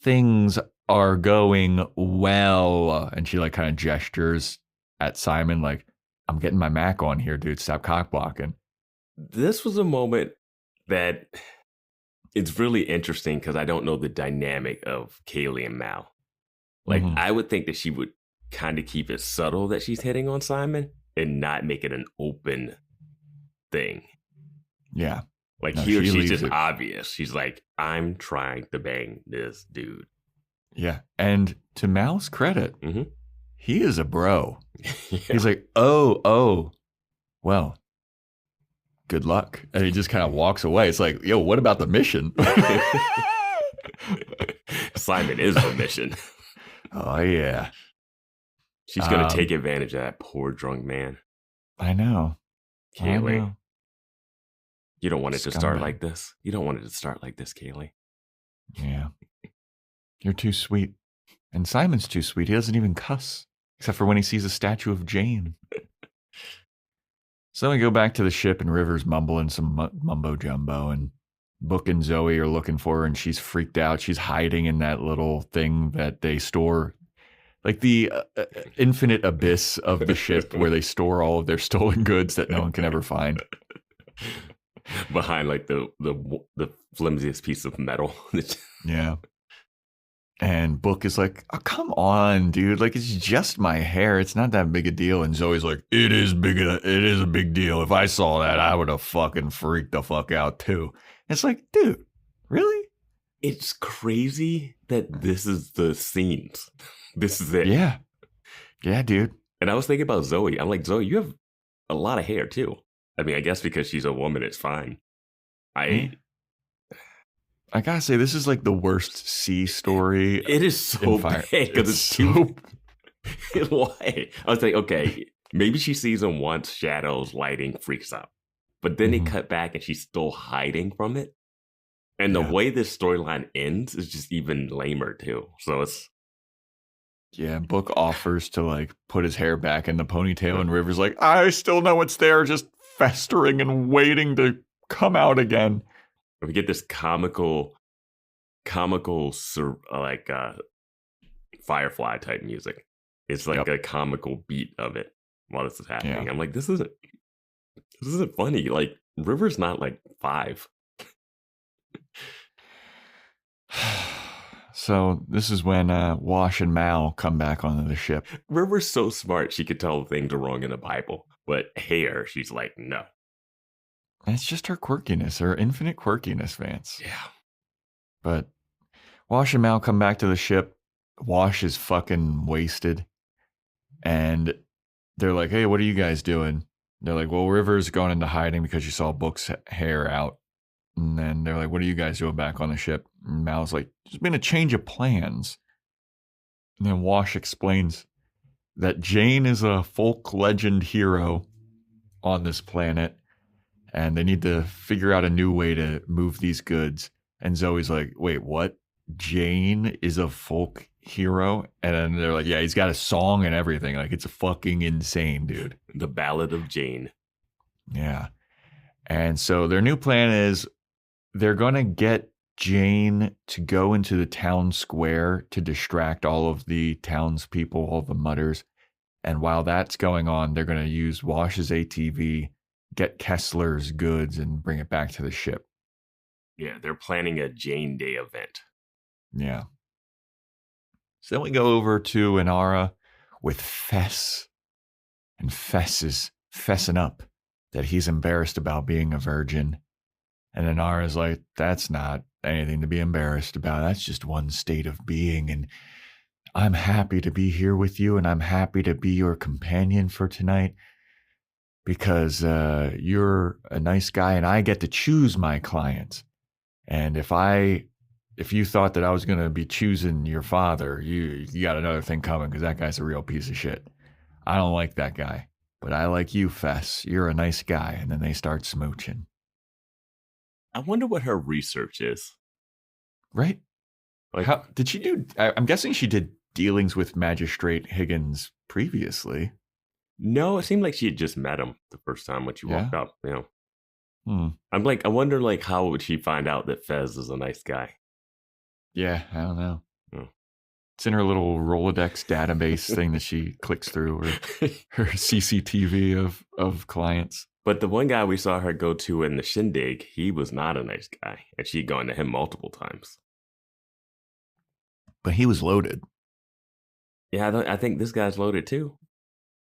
Speaker 2: things are going well. And she like kind of gestures at Simon like, I'm getting my Mac on here, dude. Stop cock blocking.
Speaker 8: This was a moment that it's really interesting because I don't know the dynamic of Kaylee and Mal. Like, I would think that she would kind of keep it subtle that she's hitting on Simon and not make it an open thing.
Speaker 2: Yeah.
Speaker 8: Like, no, here she's just obvious. She's like, I'm trying to bang this dude.
Speaker 2: Yeah. And to Mal's credit, he is a bro.
Speaker 8: Yeah.
Speaker 2: He's like, oh, well, good luck. And he just kind of walks away. It's like, yo, what about the mission?
Speaker 8: Simon is the mission.
Speaker 2: Oh, yeah.
Speaker 8: She's going to take advantage of that poor drunk man.
Speaker 2: I know.
Speaker 8: Kaylee. You don't want it to start like this. You don't want it to start like this, Kaylee.
Speaker 2: Yeah. You're too sweet. And Simon's too sweet. He doesn't even cuss, except for when he sees a statue of Jayne. So then we go back to the ship, and River's mumbling some mumbo jumbo, and Book and Zoe are looking for her, and she's freaked out. She's hiding in that little thing that they store, like the infinite abyss of the ship where they store all of their stolen goods that no one can ever find.
Speaker 8: Behind like the flimsiest piece of metal.
Speaker 2: Yeah. And Book is like, oh, come on, dude. Like, it's just my hair. It's not that big a deal. And Zoe's like, it is a big deal. If I saw that, I would have fucking freaked the fuck out too. It's like, dude, really?
Speaker 8: It's crazy that this is the scenes. This is it.
Speaker 2: Yeah. Yeah, dude.
Speaker 8: And I was thinking about Zoe. I'm like, Zoe, you have a lot of hair too. I mean, I guess because she's a woman, it's fine.
Speaker 2: I gotta say, this is like the worst C story.
Speaker 8: It is so bad because it's too. Why? I was like, okay, maybe she sees him once, shadows, lighting, freaks out. But then they cut back and she's still hiding from it. And the way this storyline ends is just even lamer too. So it's.
Speaker 2: Yeah, Book offers to like put his hair back in the ponytail, and River's like, I still know it's there, just festering and waiting to come out again.
Speaker 8: We get this comical like Firefly type music. It's like a comical beat of it while this is happening. Yeah. I'm like, this isn't funny. Like, River's not like 5.
Speaker 2: So this is when Wash and Mal come back onto the ship.
Speaker 8: River's so smart, she could tell things are wrong in the Bible. But Hair, she's like, no.
Speaker 2: It's just her quirkiness, her infinite quirkiness, Vance.
Speaker 8: Yeah.
Speaker 2: But Wash and Mal come back to the ship. Wash is fucking wasted. And they're like, hey, what are you guys doing? They're like, well, River's gone into hiding because she saw Book's hair out. And then they're like, what are you guys doing back on the ship? And Mal's like, there's been a change of plans. And then Wash explains that Jayne is a folk legend hero on this planet. And they need to figure out a new way to move these goods. And Zoe's like, wait, what? Jayne is a folk hero? And then they're like, yeah, he's got a song and everything. Like, it's fucking insane, dude.
Speaker 8: The Ballad of Jayne.
Speaker 2: Yeah. And so their new plan is they're going to get Jayne to go into the town square to distract all of the townspeople, all the mutters. And while that's going on, they're going to use Wash's ATV, get Kessler's goods, and bring it back to the ship.
Speaker 8: Yeah, they're planning a Jayne Day event.
Speaker 2: Yeah. So then we go over to Inara with Fess. And Fess is fessing up that he's embarrassed about being a virgin. And Inara's like, that's not anything to be embarrassed about. That's just one state of being. And I'm happy to be here with you, and I'm happy to be your companion for tonight because you're a nice guy and I get to choose my clients. And if you thought that I was going to be choosing your father, you got another thing coming because that guy's a real piece of shit. I don't like that guy, but I like you, Fess. You're a nice guy. And then they start smooching.
Speaker 8: I wonder what her research is.
Speaker 2: Right?
Speaker 8: Like,
Speaker 2: how did she do? I'm guessing she did dealings with Magistrate Higgins previously.
Speaker 8: No, it seemed like she had just met him the first time when she walked up. You know, I'm like, I wonder, like, how would she find out that Fez is a nice guy?
Speaker 2: Yeah, I don't know. It's in her little Rolodex database thing that she clicks through, or her CCTV of clients.
Speaker 8: But the one guy we saw her go to in the shindig, he was not a nice guy, and she'd gone to him multiple times.
Speaker 2: But he was loaded.
Speaker 8: Yeah, I think this guy's loaded too.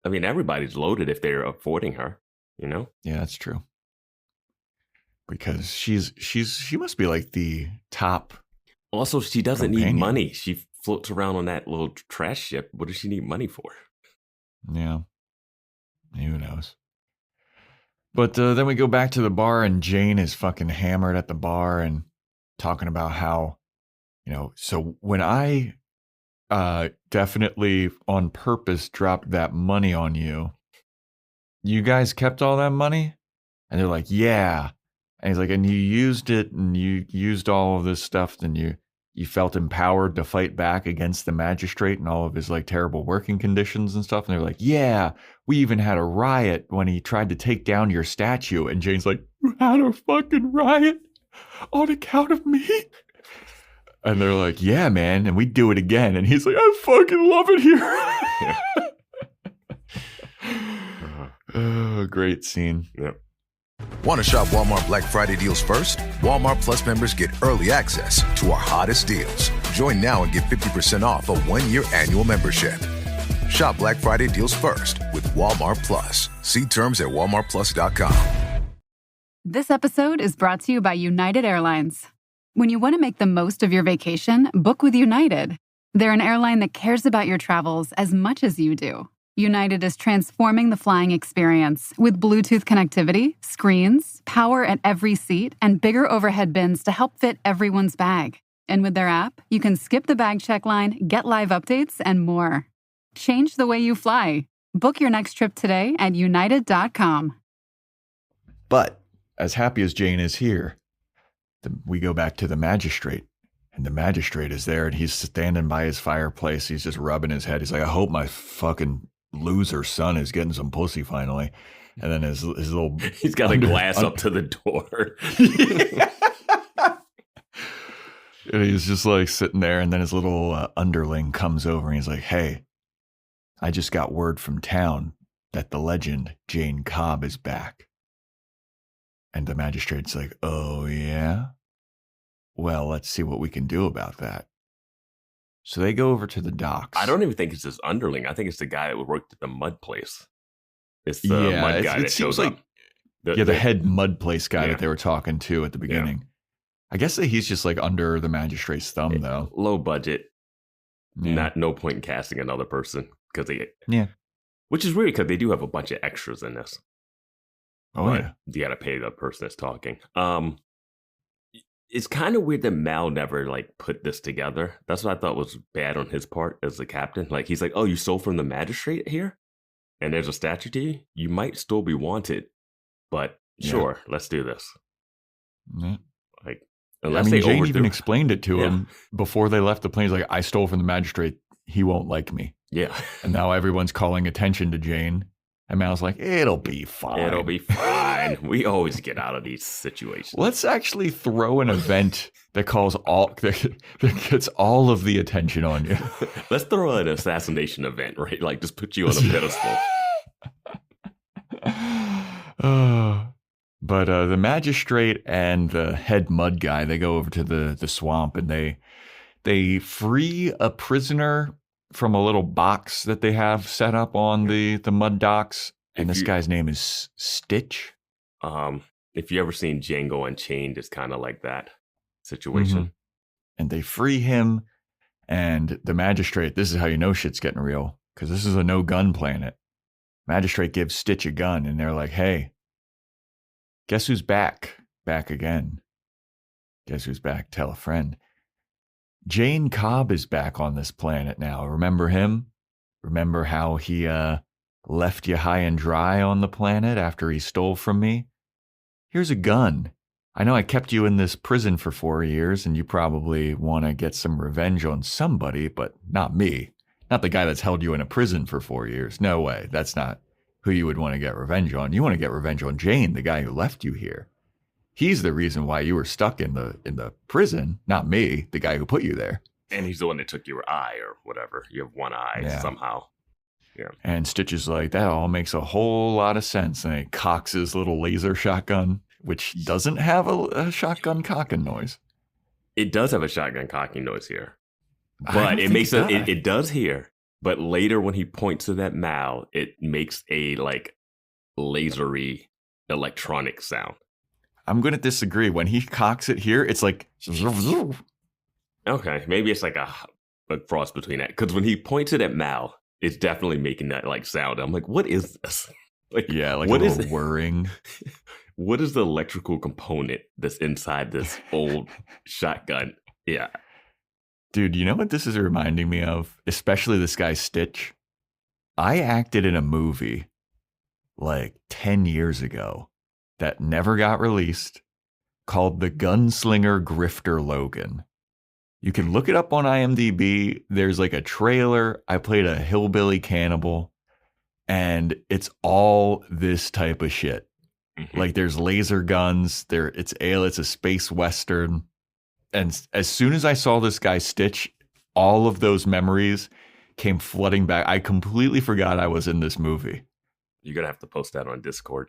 Speaker 8: I mean, everybody's loaded if they're affording her, you know?
Speaker 2: Yeah, that's true. Because she must be like the top.
Speaker 8: Also, she doesn't
Speaker 2: companion.
Speaker 8: need money. She floats around on that little trash ship. What does she need money for?
Speaker 2: Yeah. Who knows? But then we go back to the bar, and Jayne is fucking hammered at the bar and talking about how, you know, so when I definitely on purpose dropped that money on you, you guys kept all that money? And they're like, yeah. And he's like, and you used it, and you used all of this stuff, and you felt empowered to fight back against the magistrate and all of his like terrible working conditions and stuff. And they're like, yeah, we even had a riot when he tried to take down your statue. And Jayne's like, you had a fucking riot on account of me? And they're like, yeah, man. And we do it again. And he's like, I fucking love it here. Oh, great scene.
Speaker 8: Yep.
Speaker 1: Want to shop Walmart Black Friday deals first? Walmart Plus members get early access to our hottest deals. Join now and get 50% off a 1-year annual membership. Shop Black Friday deals first with Walmart Plus. See terms at walmartplus.com.
Speaker 9: This episode is brought to you by United Airlines. When you want to make the most of your vacation, book with United. They're an airline that cares about your travels as much as you do. United is transforming the flying experience with Bluetooth connectivity, screens, power at every seat, and bigger overhead bins to help fit everyone's bag. And with their app, you can skip the bag check line, get live updates, and more. Change the way you fly. Book your next trip today at united.com.
Speaker 2: But as happy as Jayne is here, we go back to the magistrate. And the magistrate is there, and he's standing by his fireplace. He's just rubbing his head. He's like, I hope my fucking loser son is getting some pussy finally. And then his little...
Speaker 8: He's got a glass up to the door.
Speaker 2: And he's just like sitting there, and then his little underling comes over, and he's like, hey, I just got word from town that the legend Jayne Cobb is back. And the magistrate's like, oh, yeah? Well, let's see what we can do about that. So they go over to the docks.
Speaker 8: I don't even think it's his underling. I think it's the guy that worked at the mud place. It's the mud guy that shows up.
Speaker 2: The head mud place guy that they were talking to at the beginning. Yeah. I guess that he's just like under the magistrate's thumb, though.
Speaker 8: Low budget. Yeah. No point in casting another person. Which is weird because they do have a bunch of extras in this.
Speaker 2: Oh, yeah.
Speaker 8: You got to pay the person that's talking. It's kind of weird that Mal never like put this together. That's what I thought was bad on his part as the captain. Like he's like, oh, you stole from the magistrate here? And there's a statue to you? You might still be wanted. But sure, let's do this.
Speaker 2: Yeah.
Speaker 8: Like, unless they
Speaker 2: Jayne even explained it to him before they left the plane. He's like, I stole from the magistrate. He won't like me.
Speaker 8: Yeah.
Speaker 2: And now everyone's calling attention to Jayne. And Mal's like, it'll be fine.
Speaker 8: It'll be fine. We always get out of these situations.
Speaker 2: Let's actually throw an event that gets all of the attention on you.
Speaker 8: Let's throw an assassination event, right? Like just put you on a pedestal.
Speaker 2: But the magistrate and the head mud guy, they go over to the swamp, and they free a prisoner from a little box that they have set up on the mud docks. And this guy's name is Stitch.
Speaker 8: If you ever seen Django Unchained, it's kind of like that situation.
Speaker 2: Mm-hmm. And they free him, and the magistrate, this is how you know shit's getting real, because this is a no-gun planet. Magistrate gives Stitch a gun, and they're like, hey, guess who's back? Back again. Guess who's back? Tell a friend. Jayne Cobb is back on this planet now. Remember him? Remember how he left you high and dry on the planet after he stole from me? Here's a gun. I know I kept you in this prison for 4 years, and you probably want to get some revenge on somebody, but not me. Not the guy that's held you in a prison for 4 years. No way. That's not who you would want to get revenge on. You want to get revenge on Jayne, the guy who left you here. He's the reason why you were stuck in the prison, not me, the guy who put you there.
Speaker 8: And he's the one that took your eye or whatever. You have one eye somehow. Yeah.
Speaker 2: And Stitch is like, that all makes a whole lot of sense. And he cocks his little laser shotgun, which doesn't have a shotgun cocking noise.
Speaker 8: It does have a shotgun cocking noise here. But it makes it does here. But later when he points to that Mal, it makes a like lasery electronic sound.
Speaker 2: I'm going to disagree. When he cocks it here, it's like...
Speaker 8: Okay, maybe it's like a cross between that. Because when he points it at Mal, it's definitely making that like sound. I'm like, what is this?
Speaker 2: Like, yeah, like what a little whirring.
Speaker 8: What is the electrical component that's inside this old shotgun? Yeah.
Speaker 2: Dude, you know what this is reminding me of? Especially this guy Stitch. I acted in a movie like 10 years ago that never got released, called The Gunslinger Grifter Logan. You can look it up on IMDb. There's like a trailer. I played a hillbilly cannibal, and it's all this type of shit. Mm-hmm. Like there's laser guns. It's a space western. And as soon as I saw this guy Stitch, all of those memories came flooding back. I completely forgot I was in this movie.
Speaker 8: You're going to have to post that on Discord.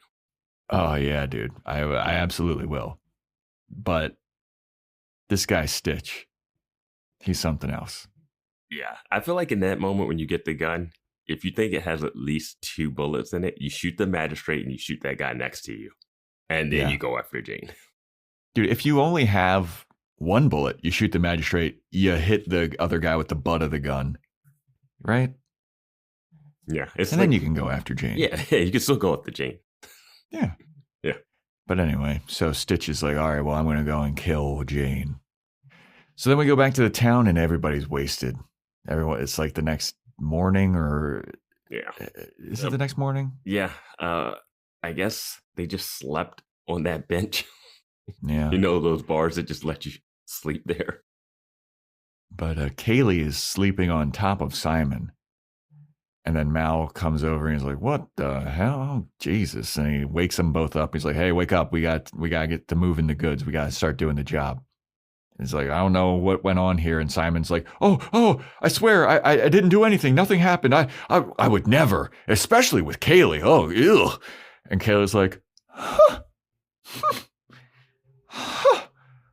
Speaker 2: Oh, yeah, dude. I absolutely will. But this guy Stitch, he's something else.
Speaker 8: Yeah. I feel like in that moment when you get the gun, if you think it has at least 2 bullets in it, you shoot the magistrate and you shoot that guy next to you. And then you go after Jayne.
Speaker 2: Dude, if you only have 1 bullet, you shoot the magistrate, you hit the other guy with the butt of the gun. Right?
Speaker 8: Yeah.
Speaker 2: And then you can go after Jayne.
Speaker 8: Yeah, you can still go after Jayne.
Speaker 2: Yeah.
Speaker 8: Yeah.
Speaker 2: But anyway, so Stitch is like, all right, well, I'm going to go and kill Jayne. So then we go back to the town and everybody's wasted. Everyone, it's like the next morning or...
Speaker 8: Yeah.
Speaker 2: Is it the next morning?
Speaker 8: Yeah. I guess they just slept on that bench.
Speaker 2: Yeah.
Speaker 8: You know, those bars that just let you sleep there.
Speaker 2: But Kaylee is sleeping on top of Simon. And then Mal comes over and he's like, what the hell? Oh, Jesus. And he wakes them both up. He's like, hey, wake up. We got to get to moving the goods. We got to start doing the job. He's like, I don't know what went on here. And Simon's like, oh, I swear, I didn't do anything. Nothing happened. I would never, especially with Kaylee. Oh, ew. And Kaylee's like,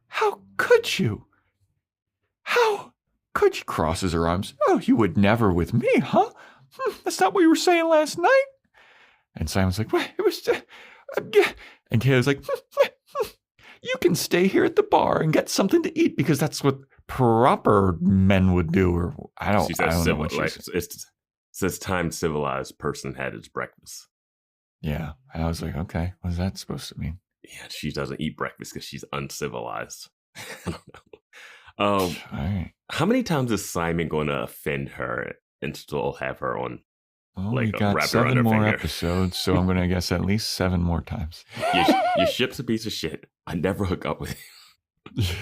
Speaker 2: how could you? How could you? Crosses her arms. Oh, you would never with me, huh? That's not what you were saying last night. And Simon's like, what? It was, and Kaylee's like, you can stay here at the bar and get something to eat because that's what proper men would do. Or I don't know what she said.
Speaker 8: It says time civilized person had his breakfast.
Speaker 2: Yeah. I was like, okay, what is that supposed to mean?
Speaker 8: Yeah, she doesn't eat breakfast because she's uncivilized. I don't know.
Speaker 2: All right.
Speaker 8: How many times is Simon going to offend her and still have her on?
Speaker 2: Well, we got 7 more episodes, so I'm going to guess at least 7 more times.
Speaker 8: Your ship's a piece of shit. I never hook up with you.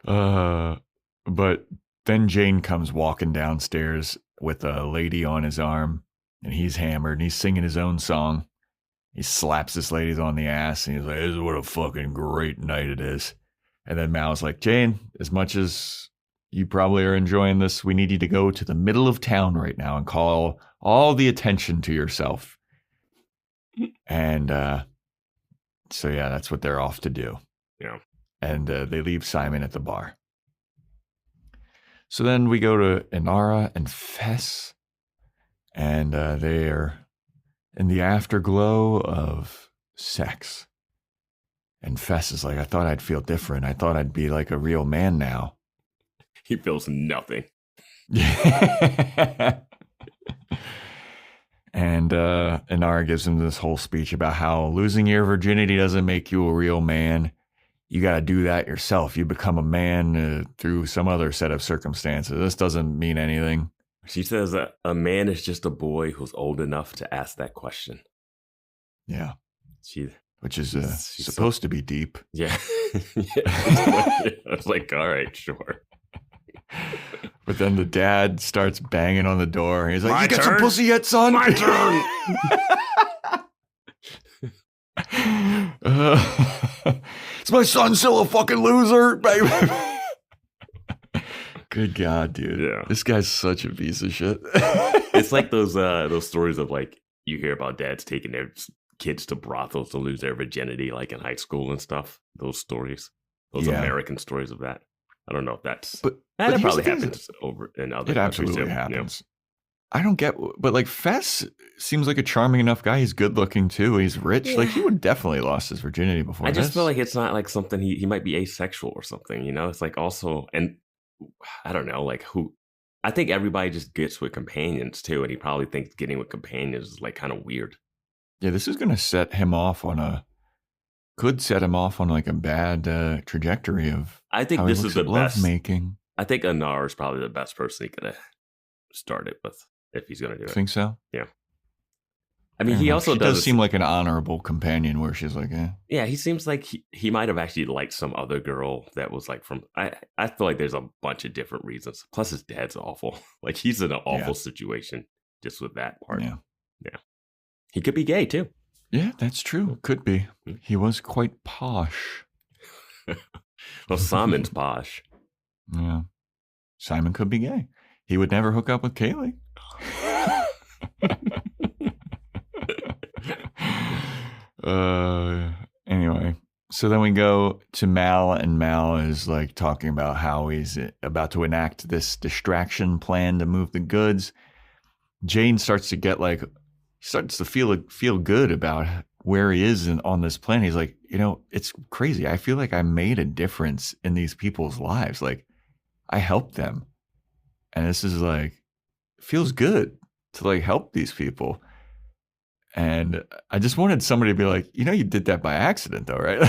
Speaker 2: But then Jayne comes walking downstairs with a lady on his arm, and he's hammered, and he's singing his own song. He slaps this lady on the ass, and he's like, this is what a fucking great night it is. And then Mal's like, Jayne, as much as you probably are enjoying this, we need you to go to the middle of town right now and call all the attention to yourself. And so, yeah, that's what they're off to do.
Speaker 8: Yeah.
Speaker 2: And they leave Simon at the bar. So then we go to Inara and Fess. And they are in the afterglow of sex. And Fess is like, I thought I'd feel different. I thought I'd be like a real man now.
Speaker 8: He feels nothing.
Speaker 2: And Inara gives him this whole speech about how losing your virginity doesn't make you a real man. You got to do that yourself. You become a man through some other set of circumstances. This doesn't mean anything.
Speaker 8: She says that a man is just a boy who's old enough to ask that question.
Speaker 2: Yeah. Which is
Speaker 8: she's
Speaker 2: supposed to be deep.
Speaker 8: Yeah. I was like, all right, sure.
Speaker 2: But then the dad starts banging on the door. He's like,
Speaker 8: My
Speaker 2: you get
Speaker 8: turn?
Speaker 2: some pussy yet, son?
Speaker 8: My turn.
Speaker 2: Is my son still a fucking loser? Good God, dude.
Speaker 8: Yeah.
Speaker 2: This guy's such a piece of shit.
Speaker 8: It's like those stories of like, you hear about dads taking their kids to brothels to lose their virginity, like in high school and stuff. Those stories. Those American stories of that. I don't know if that's... But that probably happens over in other countries.
Speaker 2: It absolutely happens. I don't get... But like Fess seems like a charming enough guy. He's good looking too. He's rich. Yeah. Like he would definitely lost his virginity before
Speaker 8: I just feel like it's not like something... He might be asexual or something, you know? It's like also... And I don't know, like who... I think everybody just gets with companions too. And he probably thinks getting with companions is like kind of weird.
Speaker 2: Yeah, this is going to set him off on a... Could set him off on like a bad trajectory of...
Speaker 8: I think this is the best
Speaker 2: making.
Speaker 8: I think Inara is probably the best person he could have started with if he's going to do it.
Speaker 2: Think so?
Speaker 8: Yeah. I mean, he also
Speaker 2: does seem like an honorable companion where she's like, eh.
Speaker 8: Yeah, he seems like he might have actually liked some other girl that was like from... I feel like there's a bunch of different reasons. Plus his dad's awful. Like he's in an awful situation just with that part.
Speaker 2: Yeah.
Speaker 8: Yeah. He could be gay too.
Speaker 2: Yeah, that's true. Could be. He was quite posh.
Speaker 8: Well, Simon's posh.
Speaker 2: Yeah. Simon could be gay. He would never hook up with Kaylee. Anyway, so then we go to Mal, and Mal is like talking about how he's about to enact this distraction plan to move the goods. Jayne starts to get like... starts to feel good about where he is on this planet. He's like, you know, it's crazy. I feel like I made a difference in these people's lives. Like, I helped them. And this is like, feels good to like help these people. And I just wanted somebody to be like, you did that by accident though, right?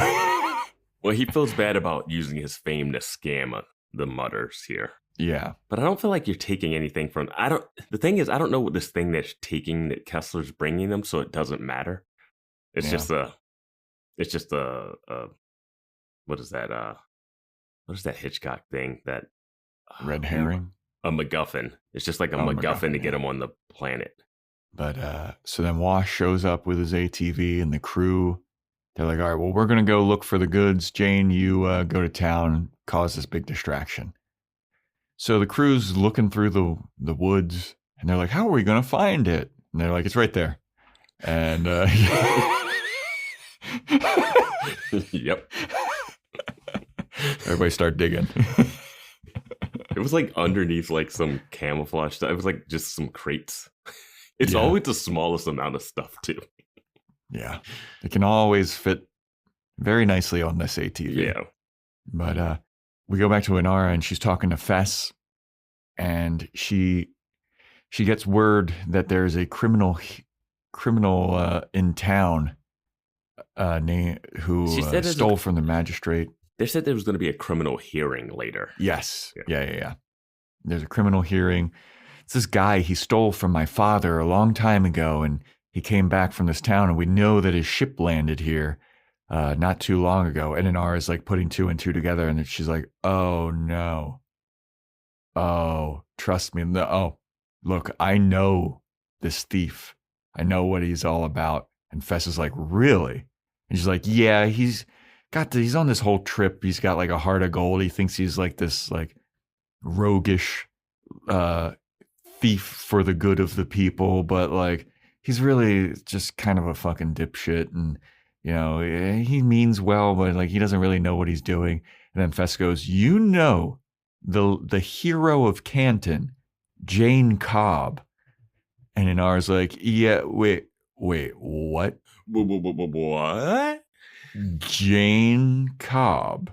Speaker 8: Well, he feels bad about using his fame to scam the Mutters here.
Speaker 2: Yeah.
Speaker 8: But I don't feel like you're taking anything from... The thing is, I don't know what this thing that's taking that Kessler's bringing them, so it doesn't matter. It's just a... What is that? What is that Hitchcock thing? That...
Speaker 2: Red herring?
Speaker 8: A MacGuffin. It's just like a MacGuffin to get him on the planet.
Speaker 2: But so then Wash shows up with his ATV and the crew. They're like, all right, well, we're going to go look for the goods. Jayne, you go to town and cause this big distraction. So the crew's looking through the woods and they're like, how are we going to find it? And they're like, it's right there. And
Speaker 8: yep.
Speaker 2: Everybody start digging.
Speaker 8: It was like underneath like some camouflage stuff. It was like just some crates. It's always the smallest amount of stuff too.
Speaker 2: Yeah. It can always fit very nicely on this ATV.
Speaker 8: Yeah.
Speaker 2: But we go back to Inara and she's talking to Fess, and she gets word that there's a criminal in town who stole from the magistrate.
Speaker 8: They said there was going to be a criminal hearing later.
Speaker 2: Yes. Yeah. There's a criminal hearing. It's this guy, he stole from my father a long time ago, and he came back from this town, and we know that his ship landed here not too long ago. And Inara is like putting two and two together, and she's like, oh no. Oh, trust me. No. Oh, look, I know this thief. I know what he's all about. And Fess is like, really? And she's like, yeah, he's on this whole trip. He's got like a heart of gold. He thinks he's like this like roguish thief for the good of the people, but like he's really just kind of a fucking dipshit, and he means well, but like he doesn't really know what he's doing. And then Fess goes, the hero of Canton, Jayne Cobb. And Inara's like, yeah, wait, what?
Speaker 8: What?
Speaker 2: Jayne Cobb.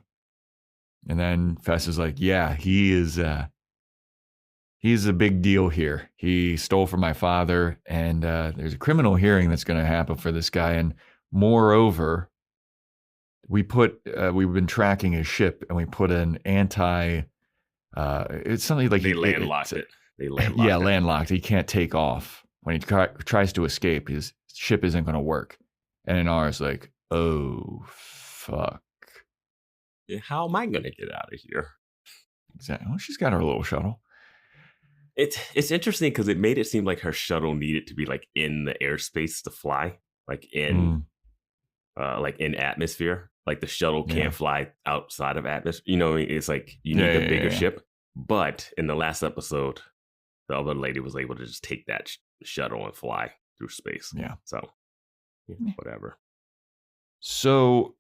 Speaker 2: And then Fess is like, yeah, he's a big deal here. He stole from my father, and there's a criminal hearing that's going to happen for this guy. And moreover, we've been tracking his ship, and we put an it's something like
Speaker 8: they landlocked it.
Speaker 2: Landlocked. He can't take off. When he tries to escape, his ship isn't going to work. And Inara's like, oh, fuck.
Speaker 8: How am I going to get out of here?
Speaker 2: Exactly. Well, she's got her little shuttle.
Speaker 8: It's interesting because it made it seem like her shuttle needed to be like in the airspace to fly, like in atmosphere. Like the shuttle can't fly outside of atmosphere. It's like you need a bigger ship. But in the last episode, the other lady was able to just take that shuttle and fly through space.
Speaker 2: Yeah.
Speaker 8: So whatever.
Speaker 2: So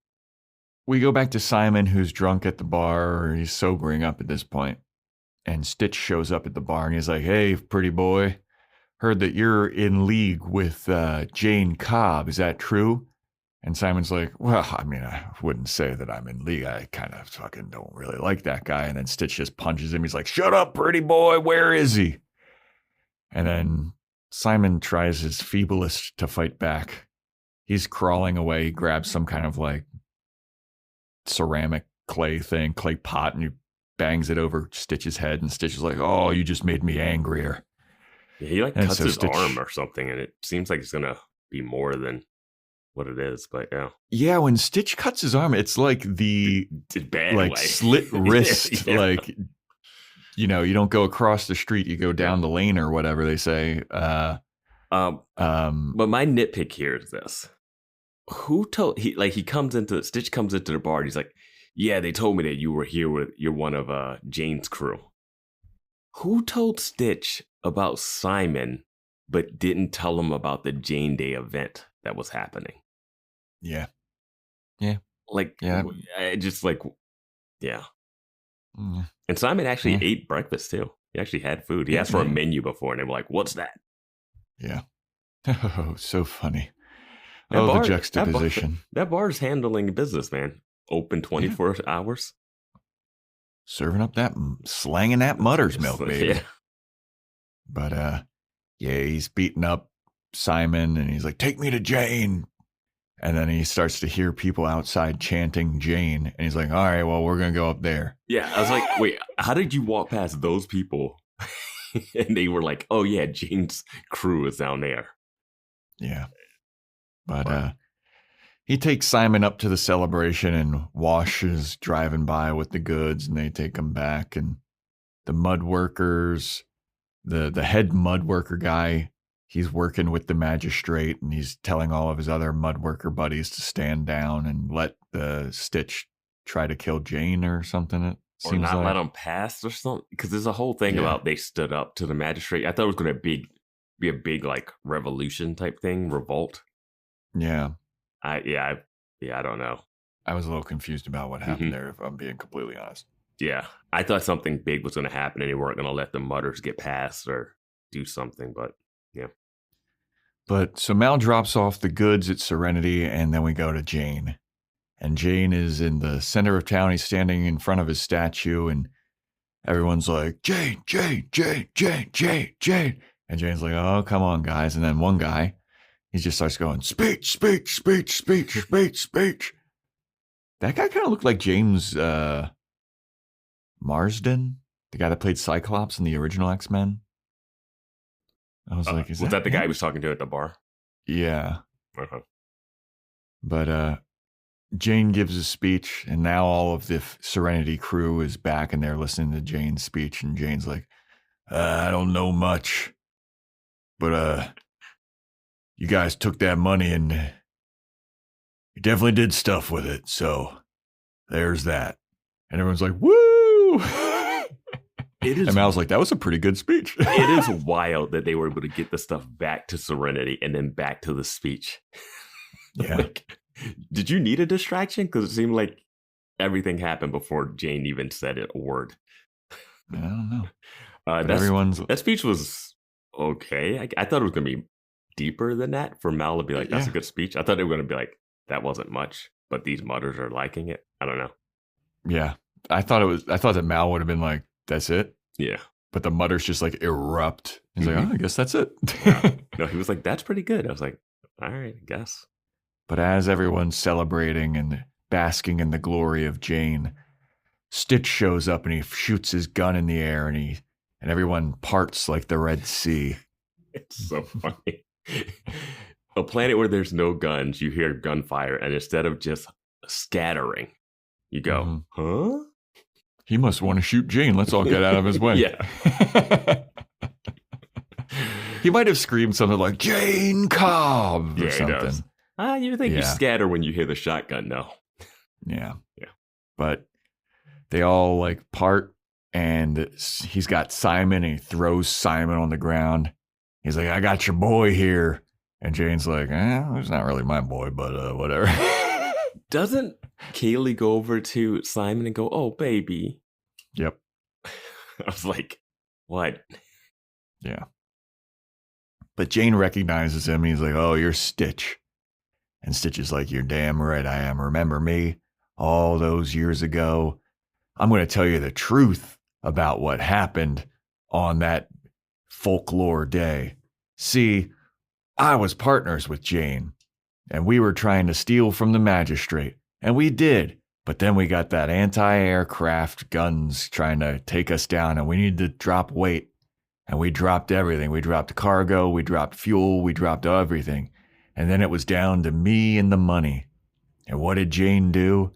Speaker 2: we go back to Simon, who's drunk at the bar, or he's sobering up at this point. And Stitch shows up at the bar and he's like, hey, pretty boy, heard that you're in league with Jayne Cobb. Is that true? And Simon's like, well, I mean, I wouldn't say that I'm in league. I kind of fucking don't really like that guy. And then Stitch just punches him. He's like, shut up, pretty boy. Where is he? And then Simon tries his feeblest to fight back. He's crawling away. He grabs some kind of like ceramic clay pot, and he bangs it over Stitch's head, and Stitch is like, oh, you just made me angrier.
Speaker 8: Yeah, he cuts his arm or something, and it seems like it's going to be more than what it is, but yeah.
Speaker 2: Yeah, when Stitch cuts his arm, it's like the
Speaker 8: bad
Speaker 2: like
Speaker 8: way.
Speaker 2: Slit wrist, like, you don't go across the street, you go down the lane or whatever they say.
Speaker 8: But my nitpick here is this. Who told Stitch comes into the bar and he's like, yeah, they told me that you were here you're one of Jayne's crew. Who told Stitch about Simon but didn't tell him about the Jayne Day event that was happening?
Speaker 2: Yeah.
Speaker 8: Yeah. And Simon actually ate breakfast too. He actually had food. He asked for a menu before, and they were like, what's that?
Speaker 2: Yeah. Oh, so funny. The juxtaposition.
Speaker 8: That bar's handling business, man. Open 24 hours.
Speaker 2: Serving up slanging that Mutter's milk, baby. But yeah, he's beating up Simon and he's like, take me to Jayne. And then he starts to hear people outside chanting Jayne. And he's like, all right, well, we're going to go up there.
Speaker 8: Yeah, I was like, wait, how did you walk past those people? And they were like, oh, yeah, Jayne's crew is down there.
Speaker 2: Yeah. But he takes Simon up to the celebration and Wash is driving by with the goods and they take him back. And the mud workers, the head mud worker guy, he's working with the magistrate and he's telling all of his other mud worker buddies to stand down and let the Stitch try to kill Jayne or something. It
Speaker 8: or
Speaker 2: seems
Speaker 8: not
Speaker 2: like.
Speaker 8: let him pass or something. Because there's a whole thing about they stood up to the magistrate. I thought it was going to be a big like revolution type thing, revolt.
Speaker 2: Yeah.
Speaker 8: I don't know.
Speaker 2: I was a little confused about what happened there, if I'm being completely honest.
Speaker 8: Yeah. I thought something big was going to happen and they weren't going to let the mutters get past or do something, but yeah.
Speaker 2: But so Mal drops off the goods at Serenity and then we go to Jayne. And Jayne is in the center of town. He's standing in front of his statue and everyone's like, Jayne, Jayne, Jayne, Jayne, Jayne, Jayne. And Jayne's like, oh, come on, guys. And then one guy, he just starts going, speech, speech, speech, speech, speech, speech. That guy kind of looked like James Marsden, the guy that played Cyclops in the original X-Men. I was like,
Speaker 8: was that the guy he was talking to at the bar?
Speaker 2: Yeah.
Speaker 8: Uh-huh.
Speaker 2: But Jayne gives a speech, and now all of the Serenity crew is back, and they're listening to Jayne's speech, and Jayne's like, I don't know much, but you guys took that money, and you definitely did stuff with it, so there's that. And everyone's like, woo!
Speaker 8: It is,
Speaker 2: and Mal's like, that was a pretty good speech.
Speaker 8: It is wild that they were able to get the stuff back to Serenity and then back to the speech.
Speaker 2: Yeah.
Speaker 8: Like, did you need a distraction? Because it seemed like everything happened before Jayne even said a word.
Speaker 2: I don't know.
Speaker 8: That speech was okay. I thought it was going to be deeper than that for Mal to be like, that's a good speech. I thought they were going to be like, that wasn't much, but these mutters are liking it. I don't know.
Speaker 2: Yeah. I thought that Mal would have been like, that's it.
Speaker 8: Yeah.
Speaker 2: But the mutters just like erupt. He's like, oh, I guess that's it.
Speaker 8: No, he was like, that's pretty good. I was like, all right, I guess.
Speaker 2: But as everyone's celebrating and basking in the glory of Jayne, Stitch shows up and he shoots his gun in the air and everyone parts like the Red Sea.
Speaker 8: It's so funny. A planet where there's no guns, you hear gunfire, and instead of just scattering, you go, huh?
Speaker 2: He must want to shoot Jayne. Let's all get out of his way.
Speaker 8: Yeah.
Speaker 2: He might have screamed something like, Jayne Cobb or something.
Speaker 8: He does. You think you scatter when you hear the shotgun, no.
Speaker 2: Yeah.
Speaker 8: Yeah.
Speaker 2: But they all like part and he's got Simon and he throws Simon on the ground. He's like, I got your boy here. And Jayne's like, it's not really my boy, but whatever.
Speaker 8: Doesn't Kaylee go over to Simon and go, oh, baby?
Speaker 2: Yep.
Speaker 8: I was like, what?
Speaker 2: Yeah. But Jayne recognizes him. And he's like, oh, you're Stitch. And Stitch is like, you're damn right I am. Remember me all those years ago? I'm going to tell you the truth about what happened on that folklore day. See, I was partners with Jayne, and we were trying to steal from the magistrate, and we did. But then we got that anti-aircraft guns trying to take us down, and we needed to drop weight. And we dropped everything. We dropped cargo, we dropped fuel, we dropped everything. And then it was down to me and the money. And what did Jayne do?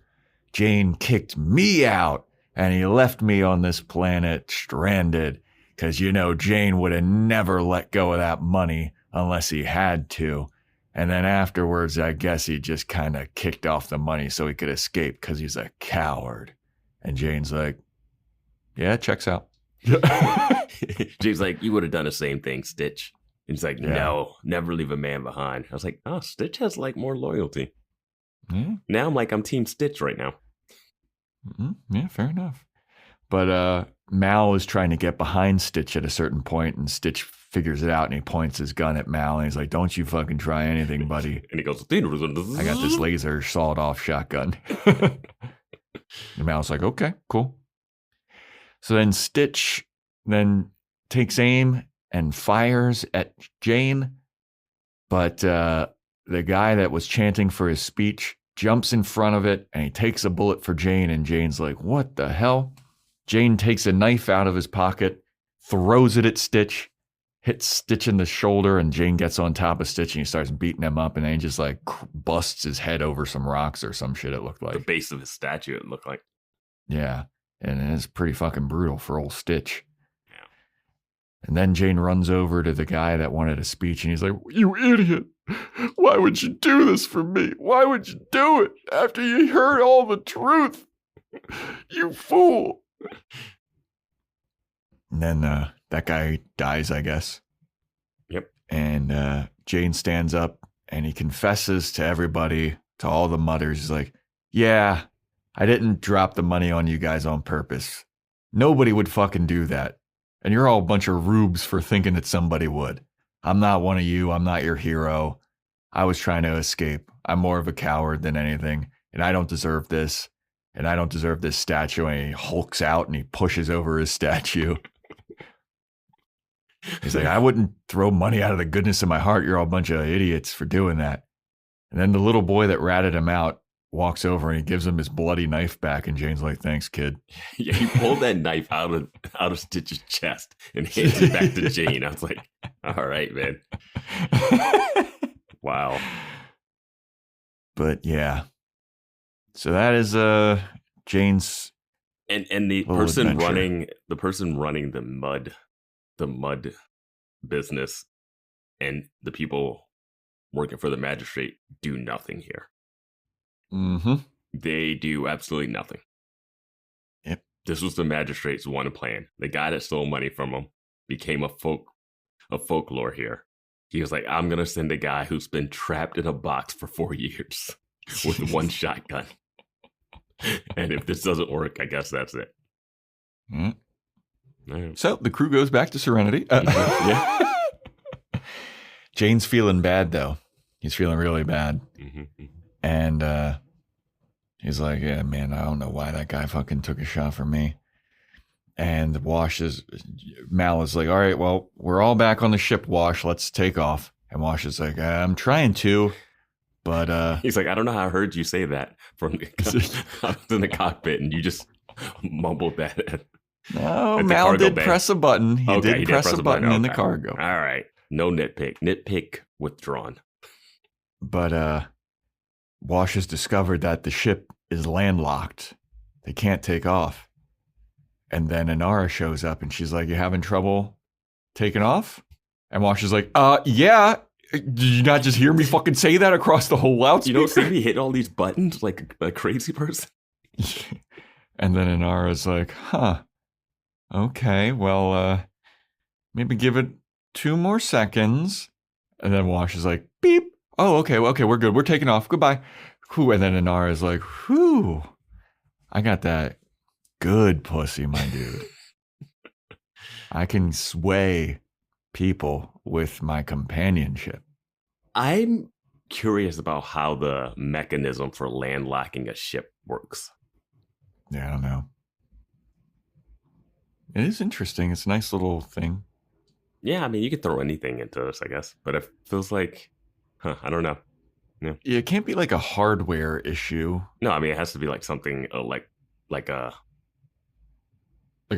Speaker 2: Jayne kicked me out, and he left me on this planet stranded. Because, Jayne would have never let go of that money unless he had to. And then afterwards, I guess he just kind of kicked off the money so he could escape because he's a coward. And Jayne's like, yeah, it checks out.
Speaker 8: Jayne's like, you would have done the same thing, Stitch. And he's like, no, never leave a man behind. I was like, oh, Stitch has like more loyalty.
Speaker 2: Yeah.
Speaker 8: Now I'm Team Stitch right now.
Speaker 2: Yeah, fair enough. But Mal is trying to get behind Stitch at a certain point, and Stitch figures it out, and he points his gun at Mal, and he's like, don't you fucking try anything, buddy.
Speaker 8: And he goes,
Speaker 2: I got this laser sawed-off shotgun. And Mal's like, okay, cool. So then Stitch then takes aim and fires at Jayne. But the guy that was chanting for his speech jumps in front of it, and he takes a bullet for Jayne, and Jayne's like, what the hell? Jayne takes a knife out of his pocket, throws it at Stitch, hits Stitch in the shoulder, and Jayne gets on top of Stitch, and he starts beating him up, and then he just like busts his head over some rocks or some shit, it looked like.
Speaker 8: The base of his statue, it looked like.
Speaker 2: Yeah, and it's pretty fucking brutal for old Stitch. Yeah. And then Jayne runs over to the guy that wanted a speech, and he's like, you idiot! Why would you do this for me? Why would you do it after you heard all the truth? You fool! And then that guy dies, I guess.
Speaker 8: Yep.
Speaker 2: And Jayne stands up and he confesses to everybody, to all the mutters. He's like, yeah, I didn't drop the money on you guys on purpose. Nobody would fucking do that. And you're all a bunch of rubes for thinking that somebody would. I'm not one of you. I'm not your hero. I was trying to escape. I'm more of a coward than anything. And I don't deserve this. And I don't deserve this statue. And he hulks out and he pushes over his statue. He's like, I wouldn't throw money out of the goodness of my heart. You're all a bunch of idiots for doing that. And then the little boy that ratted him out walks over and he gives him his bloody knife back. And Jayne's like, thanks, kid.
Speaker 8: Yeah, he pulled that knife out of Stitch's chest and hands it back to Jayne. I was like, all right, man. Wow.
Speaker 2: But yeah. So that is Jayne's
Speaker 8: and the person
Speaker 2: adventure.
Speaker 8: running the mud business and the people working for the magistrate do nothing here.
Speaker 2: Mm-hmm.
Speaker 8: They do absolutely nothing.
Speaker 2: Yep.
Speaker 8: This was the magistrate's one plan. The guy that stole money from him became a folklore here. He was like, I'm going to send a guy who's been trapped in a box for 4 years with one shotgun. And if this doesn't work, I guess that's it.
Speaker 2: Mm.
Speaker 8: Right.
Speaker 2: So the crew goes back to Serenity.
Speaker 8: Yeah.
Speaker 2: Jayne's feeling bad, though. He's feeling really bad.
Speaker 8: Mm-hmm.
Speaker 2: And he's like, yeah, man, I don't know why that guy fucking took a shot for me. And Mal is like, all right, well, we're all back on the ship, Wash. Let's take off. And Wash is like, I'm trying to, but...
Speaker 8: He's like, I don't know how I heard you say that. I was in the cockpit and you just mumbled that.
Speaker 2: No, Mal did press a button. He did press a button in the cargo.
Speaker 8: All right. No nitpick. Nitpick withdrawn.
Speaker 2: But Wash has discovered that the ship is landlocked. They can't take off. And then Inara shows up and she's like, you having trouble taking off? And Wash is like, yeah. Did you not just hear me fucking say that across the whole loudspeaker?
Speaker 8: You don't see me hit all these buttons like a crazy person?
Speaker 2: And then Inara's like, huh. Okay, well, maybe give it 2 more seconds. And then Wash is like, beep. Oh, okay, we're good. We're taking off. Goodbye. Whew. And then Inara is like, whew. I got that good pussy, my dude. I can sway people with my companionship.
Speaker 8: I'm curious about how the mechanism for landlocking a ship works.
Speaker 2: Yeah, I don't know. It is interesting. It's a nice little thing.
Speaker 8: Yeah, I mean, you could throw anything into this, I guess. But it feels like, I don't know. Yeah,
Speaker 2: it can't be like a hardware issue.
Speaker 8: No, I mean, it has to be like something like a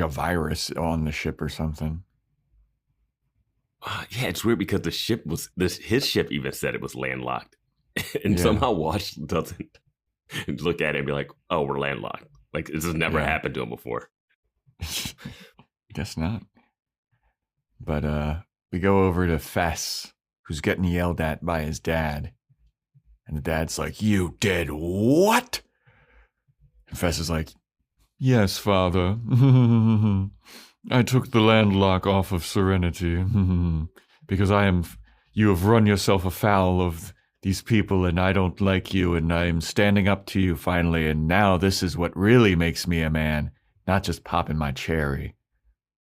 Speaker 2: virus on the ship or something.
Speaker 8: Yeah, it's weird because the ship his ship even said it was landlocked. And somehow Wash doesn't look at it and be like, oh, we're landlocked. Like, this has never happened to him before.
Speaker 2: Guess not. But we go over to Fess, who's getting yelled at by his dad. And the dad's like, you did what? And Fess is like, yes, father. I took the landlock off of Serenity because you have run yourself afoul of these people and I don't like you and I'm standing up to you finally and now this is what really makes me a man, not just popping my cherry.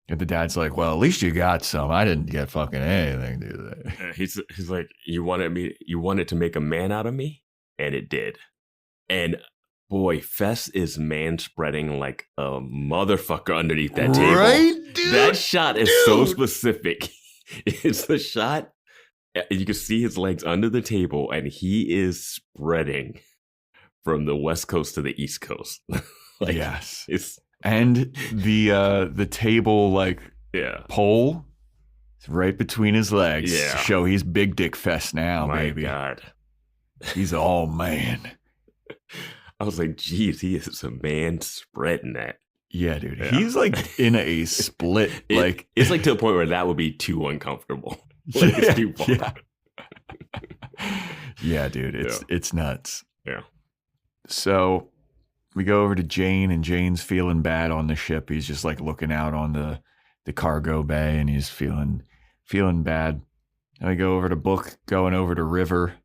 Speaker 2: And the dad's like, well, at least you got some. I didn't get fucking anything, dude.
Speaker 8: He's like, you wanted to make a man out of me? And it did. And boy, Fess is man spreading like a motherfucker underneath that table.
Speaker 2: Right, dude?
Speaker 8: That shot is so specific. It's a shot. You can see his legs under the table, and he is spreading from the West Coast to the East Coast.
Speaker 2: Yes.
Speaker 8: It's
Speaker 2: and the table pole is right between his legs.
Speaker 8: Yeah.
Speaker 2: To show he's big dick fest now,
Speaker 8: my
Speaker 2: baby.
Speaker 8: God.
Speaker 2: He's all man.
Speaker 8: I was like, geez, he is a man spreading that.
Speaker 2: Yeah, dude.
Speaker 8: Yeah.
Speaker 2: He's like in a split.
Speaker 8: It's like to a point where that would be too uncomfortable. It's too far.
Speaker 2: Yeah, dude. It's nuts.
Speaker 8: Yeah.
Speaker 2: So we go over to Jayne, and Jayne's feeling bad on the ship. He's just like looking out on the cargo bay, and he's feeling bad. And we go over to Book, going over to River,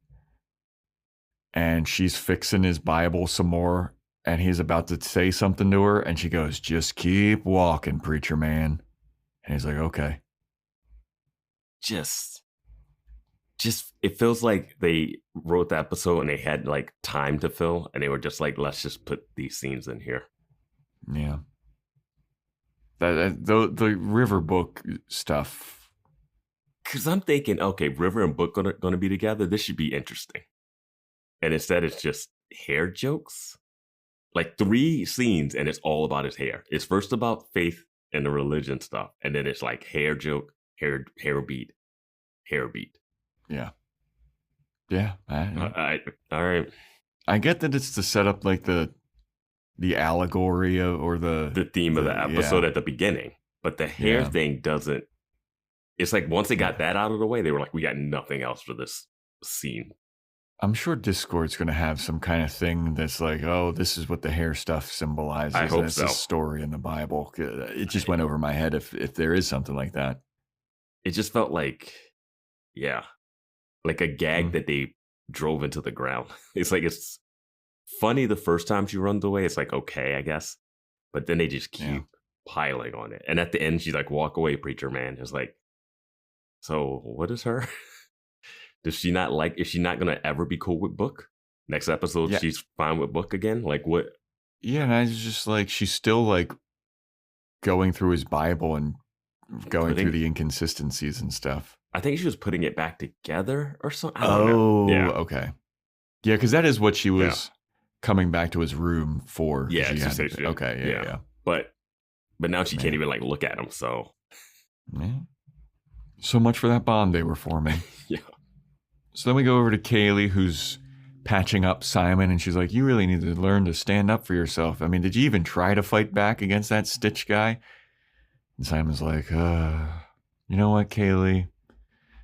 Speaker 2: and she's fixing his Bible some more, and he's about to say something to her, and she goes, "Just keep walking, preacher man." And he's like, "Okay."
Speaker 8: Just it feels like they wrote the episode and they had like time to fill, and they were just like, let's just put these scenes in here.
Speaker 2: Yeah. The River Book stuff.
Speaker 8: Because I'm thinking, okay, River and Book going to be together. This should be interesting. And instead, it's just hair jokes. Like 3 scenes, and it's all about his hair. It's first about faith and the religion stuff, and then it's like hair joke, hair beat.
Speaker 2: Yeah. Yeah.
Speaker 8: All right.
Speaker 2: I get that it's to set up like the allegory or the
Speaker 8: theme of the episode at the beginning, but the hair thing doesn't. It's like once they got that out of the way, they were like, we got nothing else for this scene.
Speaker 2: I'm sure Discord's going to have some kind of thing that's like, oh, this is what the hair stuff symbolizes.
Speaker 8: I hope
Speaker 2: it's
Speaker 8: so.
Speaker 2: a story in the Bible. It just went over my head if there is something like that.
Speaker 8: It just felt like, like a gag that they drove into the ground. It's like, it's funny the first time she runs away. It's like, okay, I guess. But then they just keep piling on it. And at the end, she's like, walk away, preacher man. It's like, so what is her? Is she not going to ever be cool with Book? Next episode, she's fine with Book again? Like what?
Speaker 2: Yeah, and I was just like, she's still like going through his Bible and going through the inconsistencies and stuff.
Speaker 8: I think she was putting it back together or something. I don't know. Yeah.
Speaker 2: Okay. Yeah, because that is what she was coming back to his room for.
Speaker 8: Yeah,
Speaker 2: okay, yeah.
Speaker 8: But now she can't even like look at him. So,
Speaker 2: so much for that bond they were forming.
Speaker 8: Yeah.
Speaker 2: So then we go over to Kaylee, who's patching up Simon, and she's like, "You really need to learn to stand up for yourself. I mean, did you even try to fight back against that Stitch guy?" And Simon's like, "You know what, Kaylee?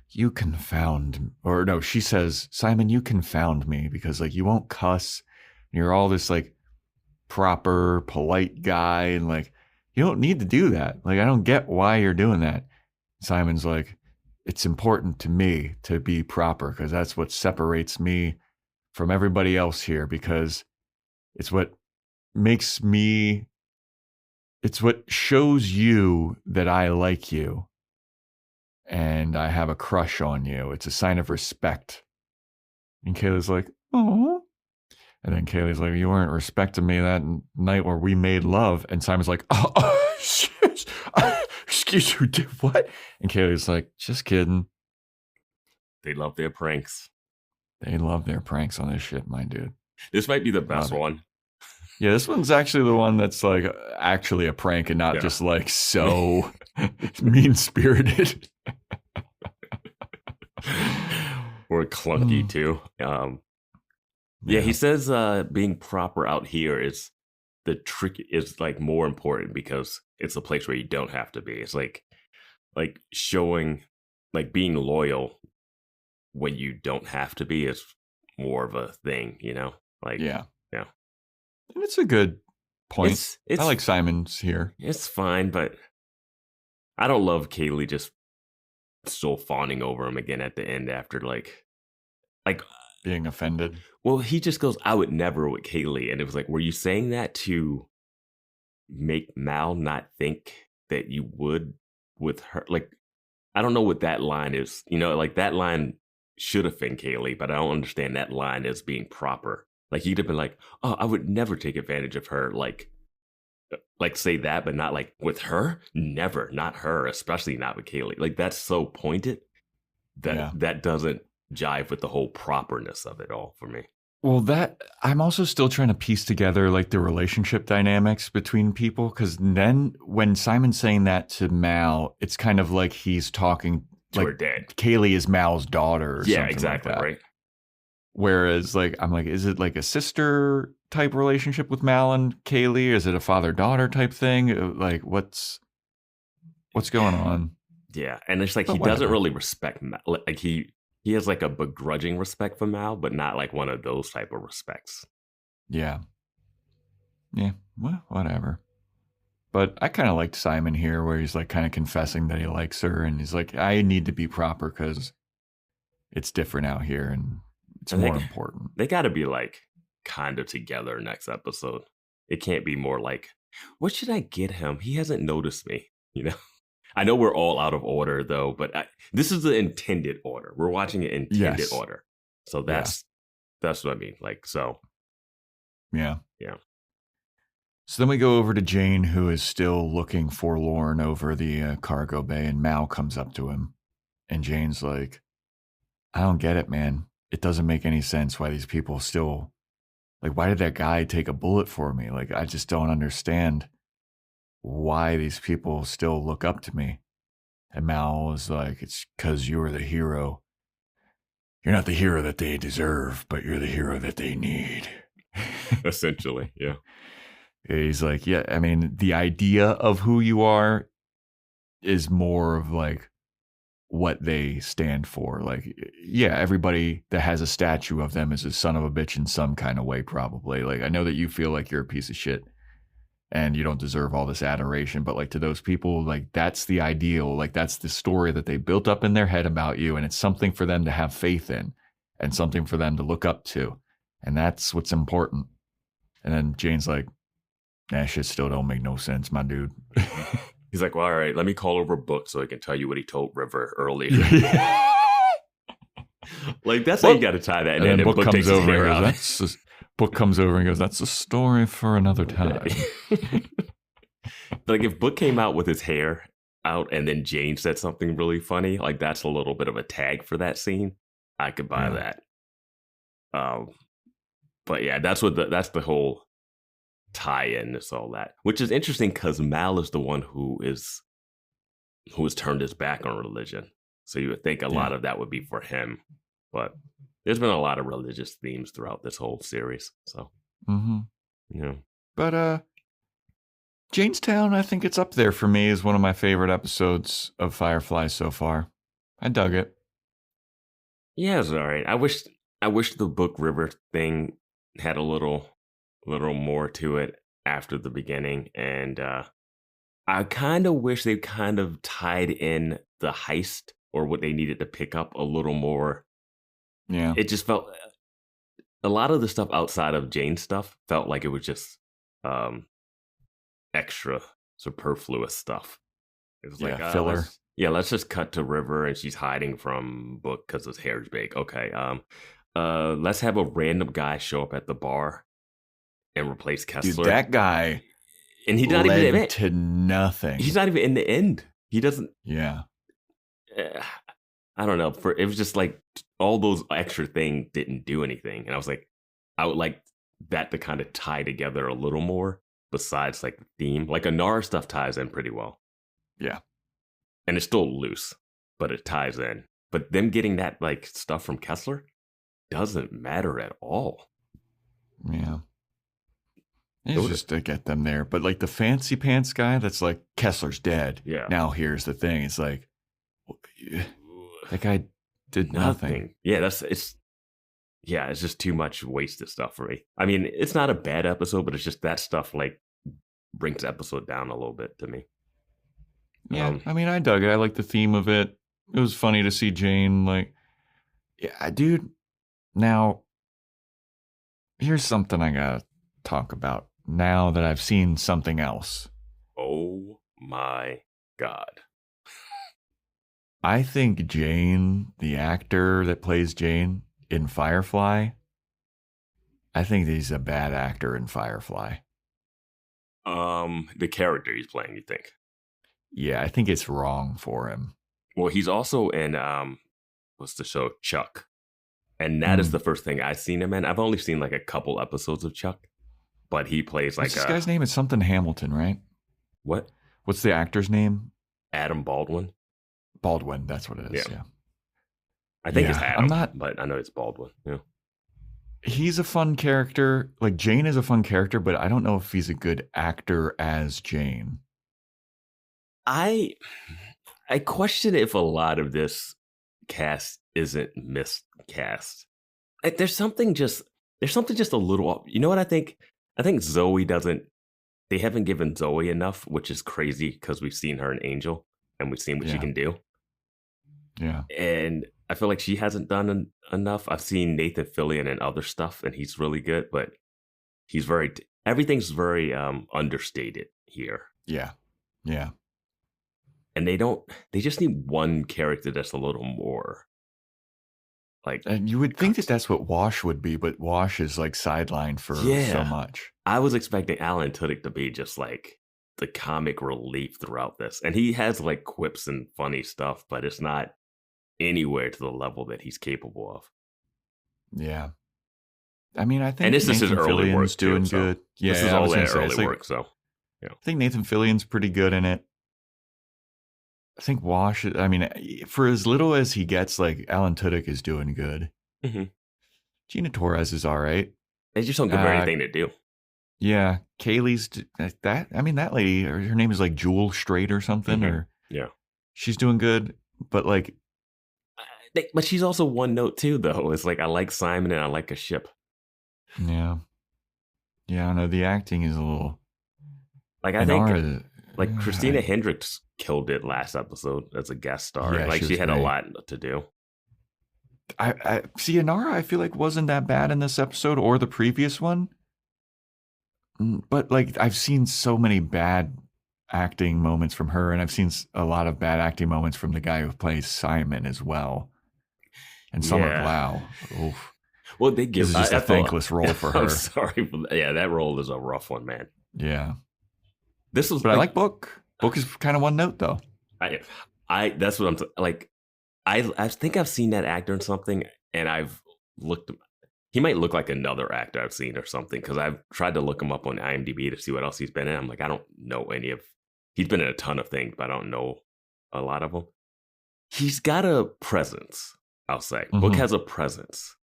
Speaker 2: You confound," or no, she says, "Simon, you confound me because like you won't cuss. And you're all this like proper, polite guy, and like you don't need to do that. Like I don't get why you're doing that." Simon's like, "It's important to me to be proper because that's what separates me from everybody else here, because it's what makes me, it's what shows you that I like you and I have a crush on you. It's a sign of respect." And Kaylee's like, "Oh." And then Kaylee's like, "You weren't respecting me that night where we made love." And Simon's like, "Oh, shit. Excuse you, did what?" And Kaylee's like, "Just kidding."
Speaker 8: They love their pranks.
Speaker 2: They love their pranks on this shit, my dude.
Speaker 8: This might be the best one.
Speaker 2: Yeah, this one's actually the one that's like actually a prank and not just like so mean-spirited.
Speaker 8: Or clunky too. He says being proper out here is the trick, is like more important because it's a place where you don't have to be. It's like showing, like being loyal when you don't have to be is more of a thing, you know? Like
Speaker 2: yeah. And it's a good point. I like Simon's here.
Speaker 8: It's fine, but I don't love Kaylee just still fawning over him again at the end after like
Speaker 2: being offended.
Speaker 8: Well, he just goes, "I would never" with Kaylee. And it was like, were you saying that to make Mal not think that you would with her? Like, I don't know what that line is. You know, like that line should have been Kaylee, but I don't understand that line as being proper. Like, he'd have been like, "Oh, I would never take advantage of her." Like, like say that, but not like with her. Never, not her, especially not with Kaylee. Like that's so pointed that that doesn't jive with the whole properness of it all for me.
Speaker 2: Well, that I'm also still trying to piece together like the relationship dynamics between people, because then when Simon's saying that to Mal, it's kind of like he's talking
Speaker 8: to
Speaker 2: like
Speaker 8: her dad.
Speaker 2: Kaylee is Mal's daughter. Or something
Speaker 8: exactly,
Speaker 2: like that.
Speaker 8: right.
Speaker 2: Whereas like I'm like, is it like a sister type relationship with Mal and Kaylee? Is it a father-daughter type thing? Like what's going on?
Speaker 8: Yeah, and it's like he doesn't really respect Mal. Like he has like a begrudging respect for Mal, but not like one of those type of respects.
Speaker 2: Yeah. Well, whatever. But I kind of liked Simon here, where he's like kind of confessing that he likes her, and he's like, I need to be proper because it's different out here, and it's more important.
Speaker 8: They got to be like kind of together next episode. It can't be more like, what should I get him? He hasn't noticed me, you know? I know we're all out of order though, but this is the intended order. We're watching it intended order. So that's what I mean. Like, so.
Speaker 2: Yeah.
Speaker 8: Yeah.
Speaker 2: So then we go over to Jayne, who is still looking forlorn over the cargo bay, and Mal comes up to him. And Jayne's like, I don't get it, man. It doesn't make any sense why these people still, like, why did that guy take a bullet for me? Like, I just don't understand why these people still look up to me. And Mal was like, it's because you're the hero. You're not the hero that they deserve, but you're the hero that they need.
Speaker 8: Essentially, yeah.
Speaker 2: He's like, yeah, I mean, the idea of who you are is more of like what they stand for. Like, yeah, everybody that has a statue of them is a son of a bitch in some kind of way, probably. Like, I know that you feel like you're a piece of shit and you don't deserve all this adoration, but like to those people, like that's the ideal. Like that's the story that they built up in their head about you, and it's something for them to have faith in and something for them to look up to. And that's what's important. And then Jayne's like, that shit still don't make no sense, my dude.
Speaker 8: He's like, well, all right, let me call over Book so I can tell you what he told River earlier. Like, that's how you got to tie that.
Speaker 2: And then Book comes over and
Speaker 8: goes,
Speaker 2: Book comes over and goes, that's a story for another time.
Speaker 8: Like, if Book came out with his hair out and then Jayne said something really funny, like that's a little bit of a tag for that scene. I could buy that. But yeah, that's the whole tie-in is all that, which is interesting because Mal is the one who has turned his back on religion. So you would think a lot of that would be for him, but there's been a lot of religious themes throughout this whole series. So, yeah.
Speaker 2: But Jaynestown, I think it's up there for me as one of my favorite episodes of Firefly so far. I dug it.
Speaker 8: Yeah, it's all right. I wish the Book River thing had a little more to it after the beginning, and I kind of wish they kind of tied in the heist or what they needed to pick up a little more.
Speaker 2: Yeah,
Speaker 8: it just felt a lot of the stuff outside of Jayne's stuff felt like it was just extra superfluous stuff. It was like
Speaker 2: filler.
Speaker 8: Let's just cut to River and she's hiding from Book because his hair's big. Okay, let's have a random guy show up at the bar and replace Kessler.
Speaker 2: Dude, that guy,
Speaker 8: and he's not even in it.
Speaker 2: To nothing.
Speaker 8: He's not even in the end. He doesn't.
Speaker 2: Yeah.
Speaker 8: I don't know. It was just like all those extra things didn't do anything, and I was like, I would like that to kind of tie together a little more. Besides, like the theme, like Inara stuff ties in pretty well.
Speaker 2: Yeah,
Speaker 8: and it's still loose, but it ties in. But them getting that like stuff from Kessler doesn't matter at all.
Speaker 2: Yeah. It's just to get them there. But like the fancy pants guy that's like, Kessler's dead.
Speaker 8: Yeah.
Speaker 2: Now here's the thing. It's like, that guy did nothing.
Speaker 8: Yeah, it's just too much wasted stuff for me. I mean, it's not a bad episode, but it's just that stuff like brings the episode down a little bit to me.
Speaker 2: Yeah, I mean, I dug it. I like the theme of it. It was funny to see Jayne like, yeah, dude. Now, here's something I gotta talk about now that I've seen something else.
Speaker 8: Oh my God.
Speaker 2: I think Jayne, the actor that plays Jayne in Firefly, I think he's a bad actor in Firefly.
Speaker 8: The character he's playing, you think?
Speaker 2: Yeah, I think it's wrong for him.
Speaker 8: Well, he's also in what's the show? Chuck. And that is the first thing I've seen him in. I've only seen like a couple episodes of Chuck, but he plays like
Speaker 2: this guy's name is something Hamilton, right?
Speaker 8: What?
Speaker 2: What's the actor's name?
Speaker 8: Adam Baldwin.
Speaker 2: Baldwin, that's what it is. Yeah.
Speaker 8: I think it's Adam, but I know it's Baldwin. Yeah.
Speaker 2: He's a fun character. Like Jayne is a fun character, but I don't know if he's a good actor as Jayne.
Speaker 8: I question if a lot of this cast isn't miscast. Like, there's something just a little. You know what I think? I think Zoe doesn't. They haven't given Zoe enough, which is crazy because we've seen her in Angel and we've seen what she can do.
Speaker 2: Yeah,
Speaker 8: and I feel like she hasn't done enough. I've seen Nathan Fillion and other stuff, and he's really good, but he's everything's very understated here.
Speaker 2: Yeah.
Speaker 8: And they just need one character that's a little more like.
Speaker 2: And you would think that that's what Wash would be, but Wash is like sidelined for so much.
Speaker 8: I was expecting Alan Tudyk to be just like the comic relief throughout this. And he has like quips and funny stuff, but it's not anywhere to the level that he's capable of.
Speaker 2: Yeah. I mean, I think
Speaker 8: and this is his early work
Speaker 2: doing
Speaker 8: too,
Speaker 2: good.
Speaker 8: So
Speaker 2: Yeah,
Speaker 8: this is all their early work. So
Speaker 2: yeah. I think Nathan Fillion's pretty good in it. I think Wash, I mean, for as little as he gets, like Alan Tudyk is doing good.
Speaker 8: Mm-hmm.
Speaker 2: Gina Torres is all right.
Speaker 8: They just don't give her anything to do.
Speaker 2: Yeah. Kaylee's that. I mean, that lady, her name is like Jewel Straight or something, or she's doing good. But like,
Speaker 8: but she's also one note too, though. It's like I like Simon and I like a ship.
Speaker 2: Yeah. I know the acting is a little.
Speaker 8: Like I think, like Christina Hendricks killed it last episode as a guest star.
Speaker 2: Yeah,
Speaker 8: like she had a lot to do.
Speaker 2: I see Inara, I feel like wasn't that bad in this episode or the previous one. But like I've seen so many bad acting moments from her, and I've seen a lot of bad acting moments from the guy who plays Simon as well. And some are wow. Oof.
Speaker 8: Well, they give
Speaker 2: this is just a thankless role for her.
Speaker 8: I'm sorry. That role is a rough one, man.
Speaker 2: Yeah.
Speaker 8: This was
Speaker 2: but I like Book. Book is kind of one note though.
Speaker 8: I that's what I'm like. I think I've seen that actor in something, and I've looked. He might look like another actor I've seen or something, because I've tried to look him up on IMDb to see what else he's been in. I'm like, I don't know any of. He's been in a ton of things, but I don't know a lot of them. He's got a presence, I'll say. Mm-hmm. Book has a presence,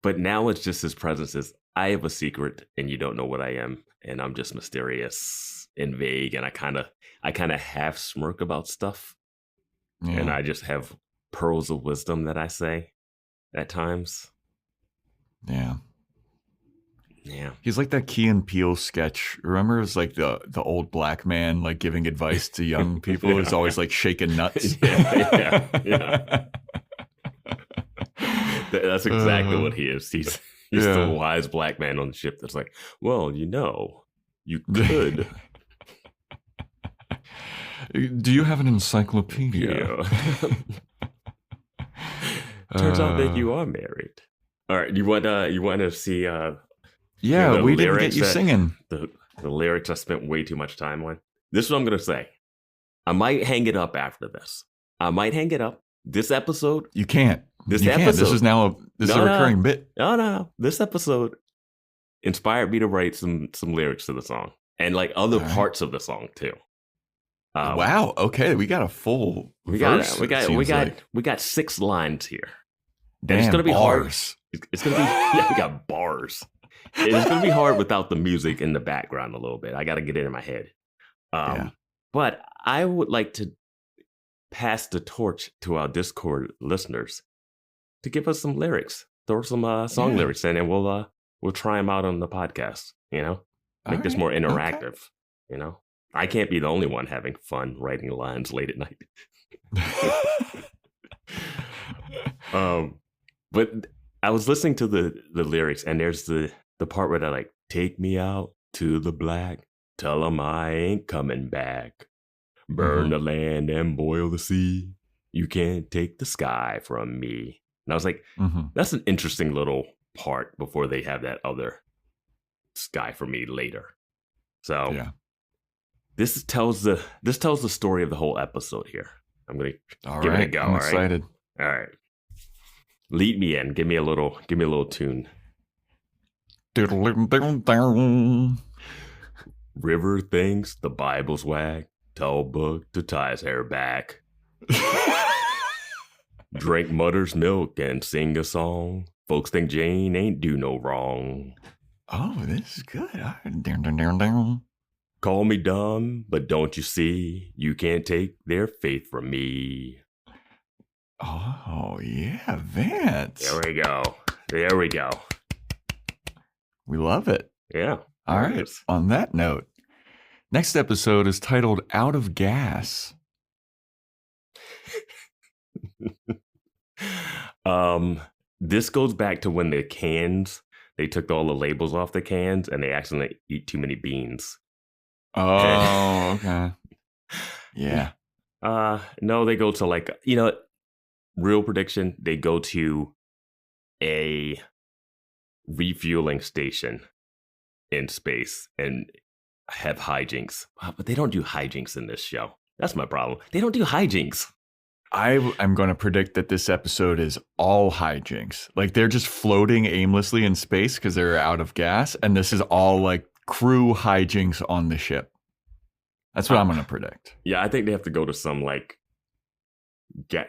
Speaker 8: but now it's just his presence is. I have a secret, and you don't know what I am, and I'm just mysterious and vague, and I kind of half smirk about stuff, and I just have pearls of wisdom that I say at times.
Speaker 2: Yeah. He's like that Key and Peele sketch. Remember, it was like the old black man like giving advice to young people. He's always like shaking nuts.
Speaker 8: Yeah. That's exactly what he is. He's the wise black man on the ship that's like, well, you could.
Speaker 2: Do you have an encyclopedia?
Speaker 8: Turns out that you are married. All right, you want to see?
Speaker 2: We didn't get you singing
Speaker 8: the lyrics I spent way too much time on. This is what I'm gonna say. I might hang it up after this. I might hang it up. This episode,
Speaker 2: you can't. This episode, this is now a recurring bit.
Speaker 8: No. This episode inspired me to write some lyrics to the song and like other parts of the song too.
Speaker 2: Wow. Okay, we got a full. We got
Speaker 8: 6 lines here.
Speaker 2: Damn,
Speaker 8: it's gonna be
Speaker 2: bars.
Speaker 8: Hard. It's gonna be we got bars. It's gonna be hard without the music in the background a little bit. I got to get it in my head. But I would like to pass the torch to our Discord listeners to give us some lyrics. Throw some song lyrics in, and we'll try them out on the podcast. Make this more interactive. Okay. I can't be the only one having fun writing lines late at night. But I was listening to the lyrics, and there's the part where they're like, take me out to the black, tell them I ain't coming back. Burn the land and boil the sea. You can't take the sky from me. And I was like, that's an interesting little part before they have that other sky for me later. So
Speaker 2: yeah.
Speaker 8: This tells the story of the whole episode here. I'm gonna give it a go.
Speaker 2: I'm excited.
Speaker 8: All right. Lead me in. Give me a little tune. River thinks the Bible's whack. Tell Book to tie his hair back. Drink mother's milk and sing a song. Folks think Jayne ain't do no wrong.
Speaker 2: Oh, this is good.
Speaker 8: Call me dumb, but don't you see? You can't take their faith from me.
Speaker 2: Oh, yeah, Vance.
Speaker 8: There we go.
Speaker 2: We love it.
Speaker 8: Yeah.
Speaker 2: All right. On that note, next episode is titled Out of Gas.
Speaker 8: This goes back to when the cans, they took all the labels off the cans and they accidentally eat too many beans.
Speaker 2: Oh, okay. Yeah.
Speaker 8: No, they go to like, real prediction, they go to a refueling station in space and have hijinks. But they don't do hijinks in this show. That's my problem. They don't do hijinks.
Speaker 2: I'm going to predict that this episode is all hijinks. Like they're just floating aimlessly in space because they're out of gas. And this is all like crew hijinks on the ship. That's what I'm going to predict.
Speaker 8: Yeah, I think they have to go to some like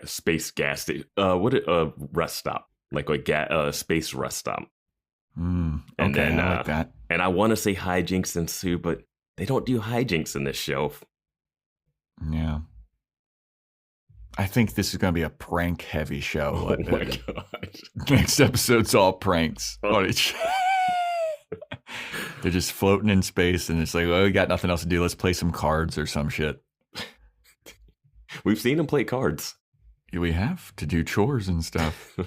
Speaker 8: space gas station. Rest stop. Like a space rest stop.
Speaker 2: And then I like that.
Speaker 8: And I want to say hijinks ensue, but they don't do hijinks in this show.
Speaker 2: Yeah. I think this is going to be a prank heavy show.
Speaker 8: Oh my gosh.
Speaker 2: Next episode's all pranks on each They're just floating in space and it's like, well, we got nothing else to do. Let's play some cards or some shit.
Speaker 8: We've seen them play cards.
Speaker 2: We have to do chores and stuff.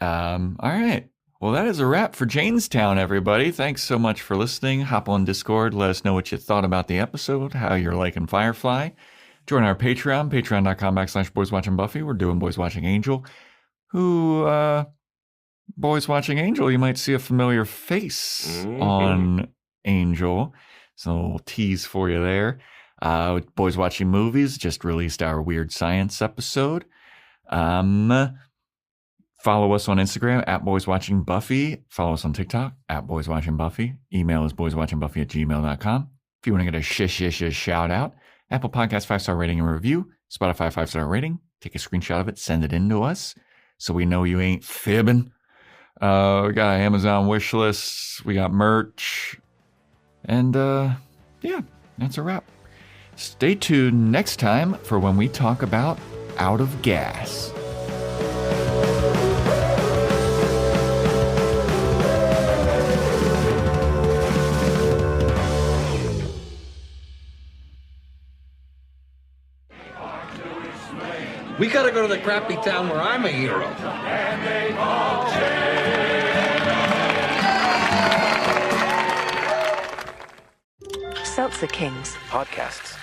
Speaker 2: All right. Well, that is a wrap for Jaynestown, everybody. Thanks so much for listening. Hop on Discord. Let us know what you thought about the episode, how you're liking Firefly. Join our Patreon, patreon.com/BoysWatchingBuffy. We're doing Boys Watching Angel. Boys Watching Angel, you might see a familiar face on Angel. So a little tease for you there. Boys Watching Movies just released our Weird Science episode. Follow us on Instagram @BoysWatchingBuffy. Follow us on TikTok @BoysWatchingBuffy. Email is boyswatchingbuffy@gmail.com. If you want to get a shish shout out, Apple Podcast 5-star rating and review, Spotify 5-star rating. Take a screenshot of it, send it in to us so we know you ain't fibbing. We got an Amazon wish list. We got merch. And yeah, that's a wrap. Stay tuned next time for when we talk about Out of Gas.
Speaker 10: We gotta go to the crappy town where I'm a hero.
Speaker 11: Seltzer Kings.
Speaker 12: Podcasts.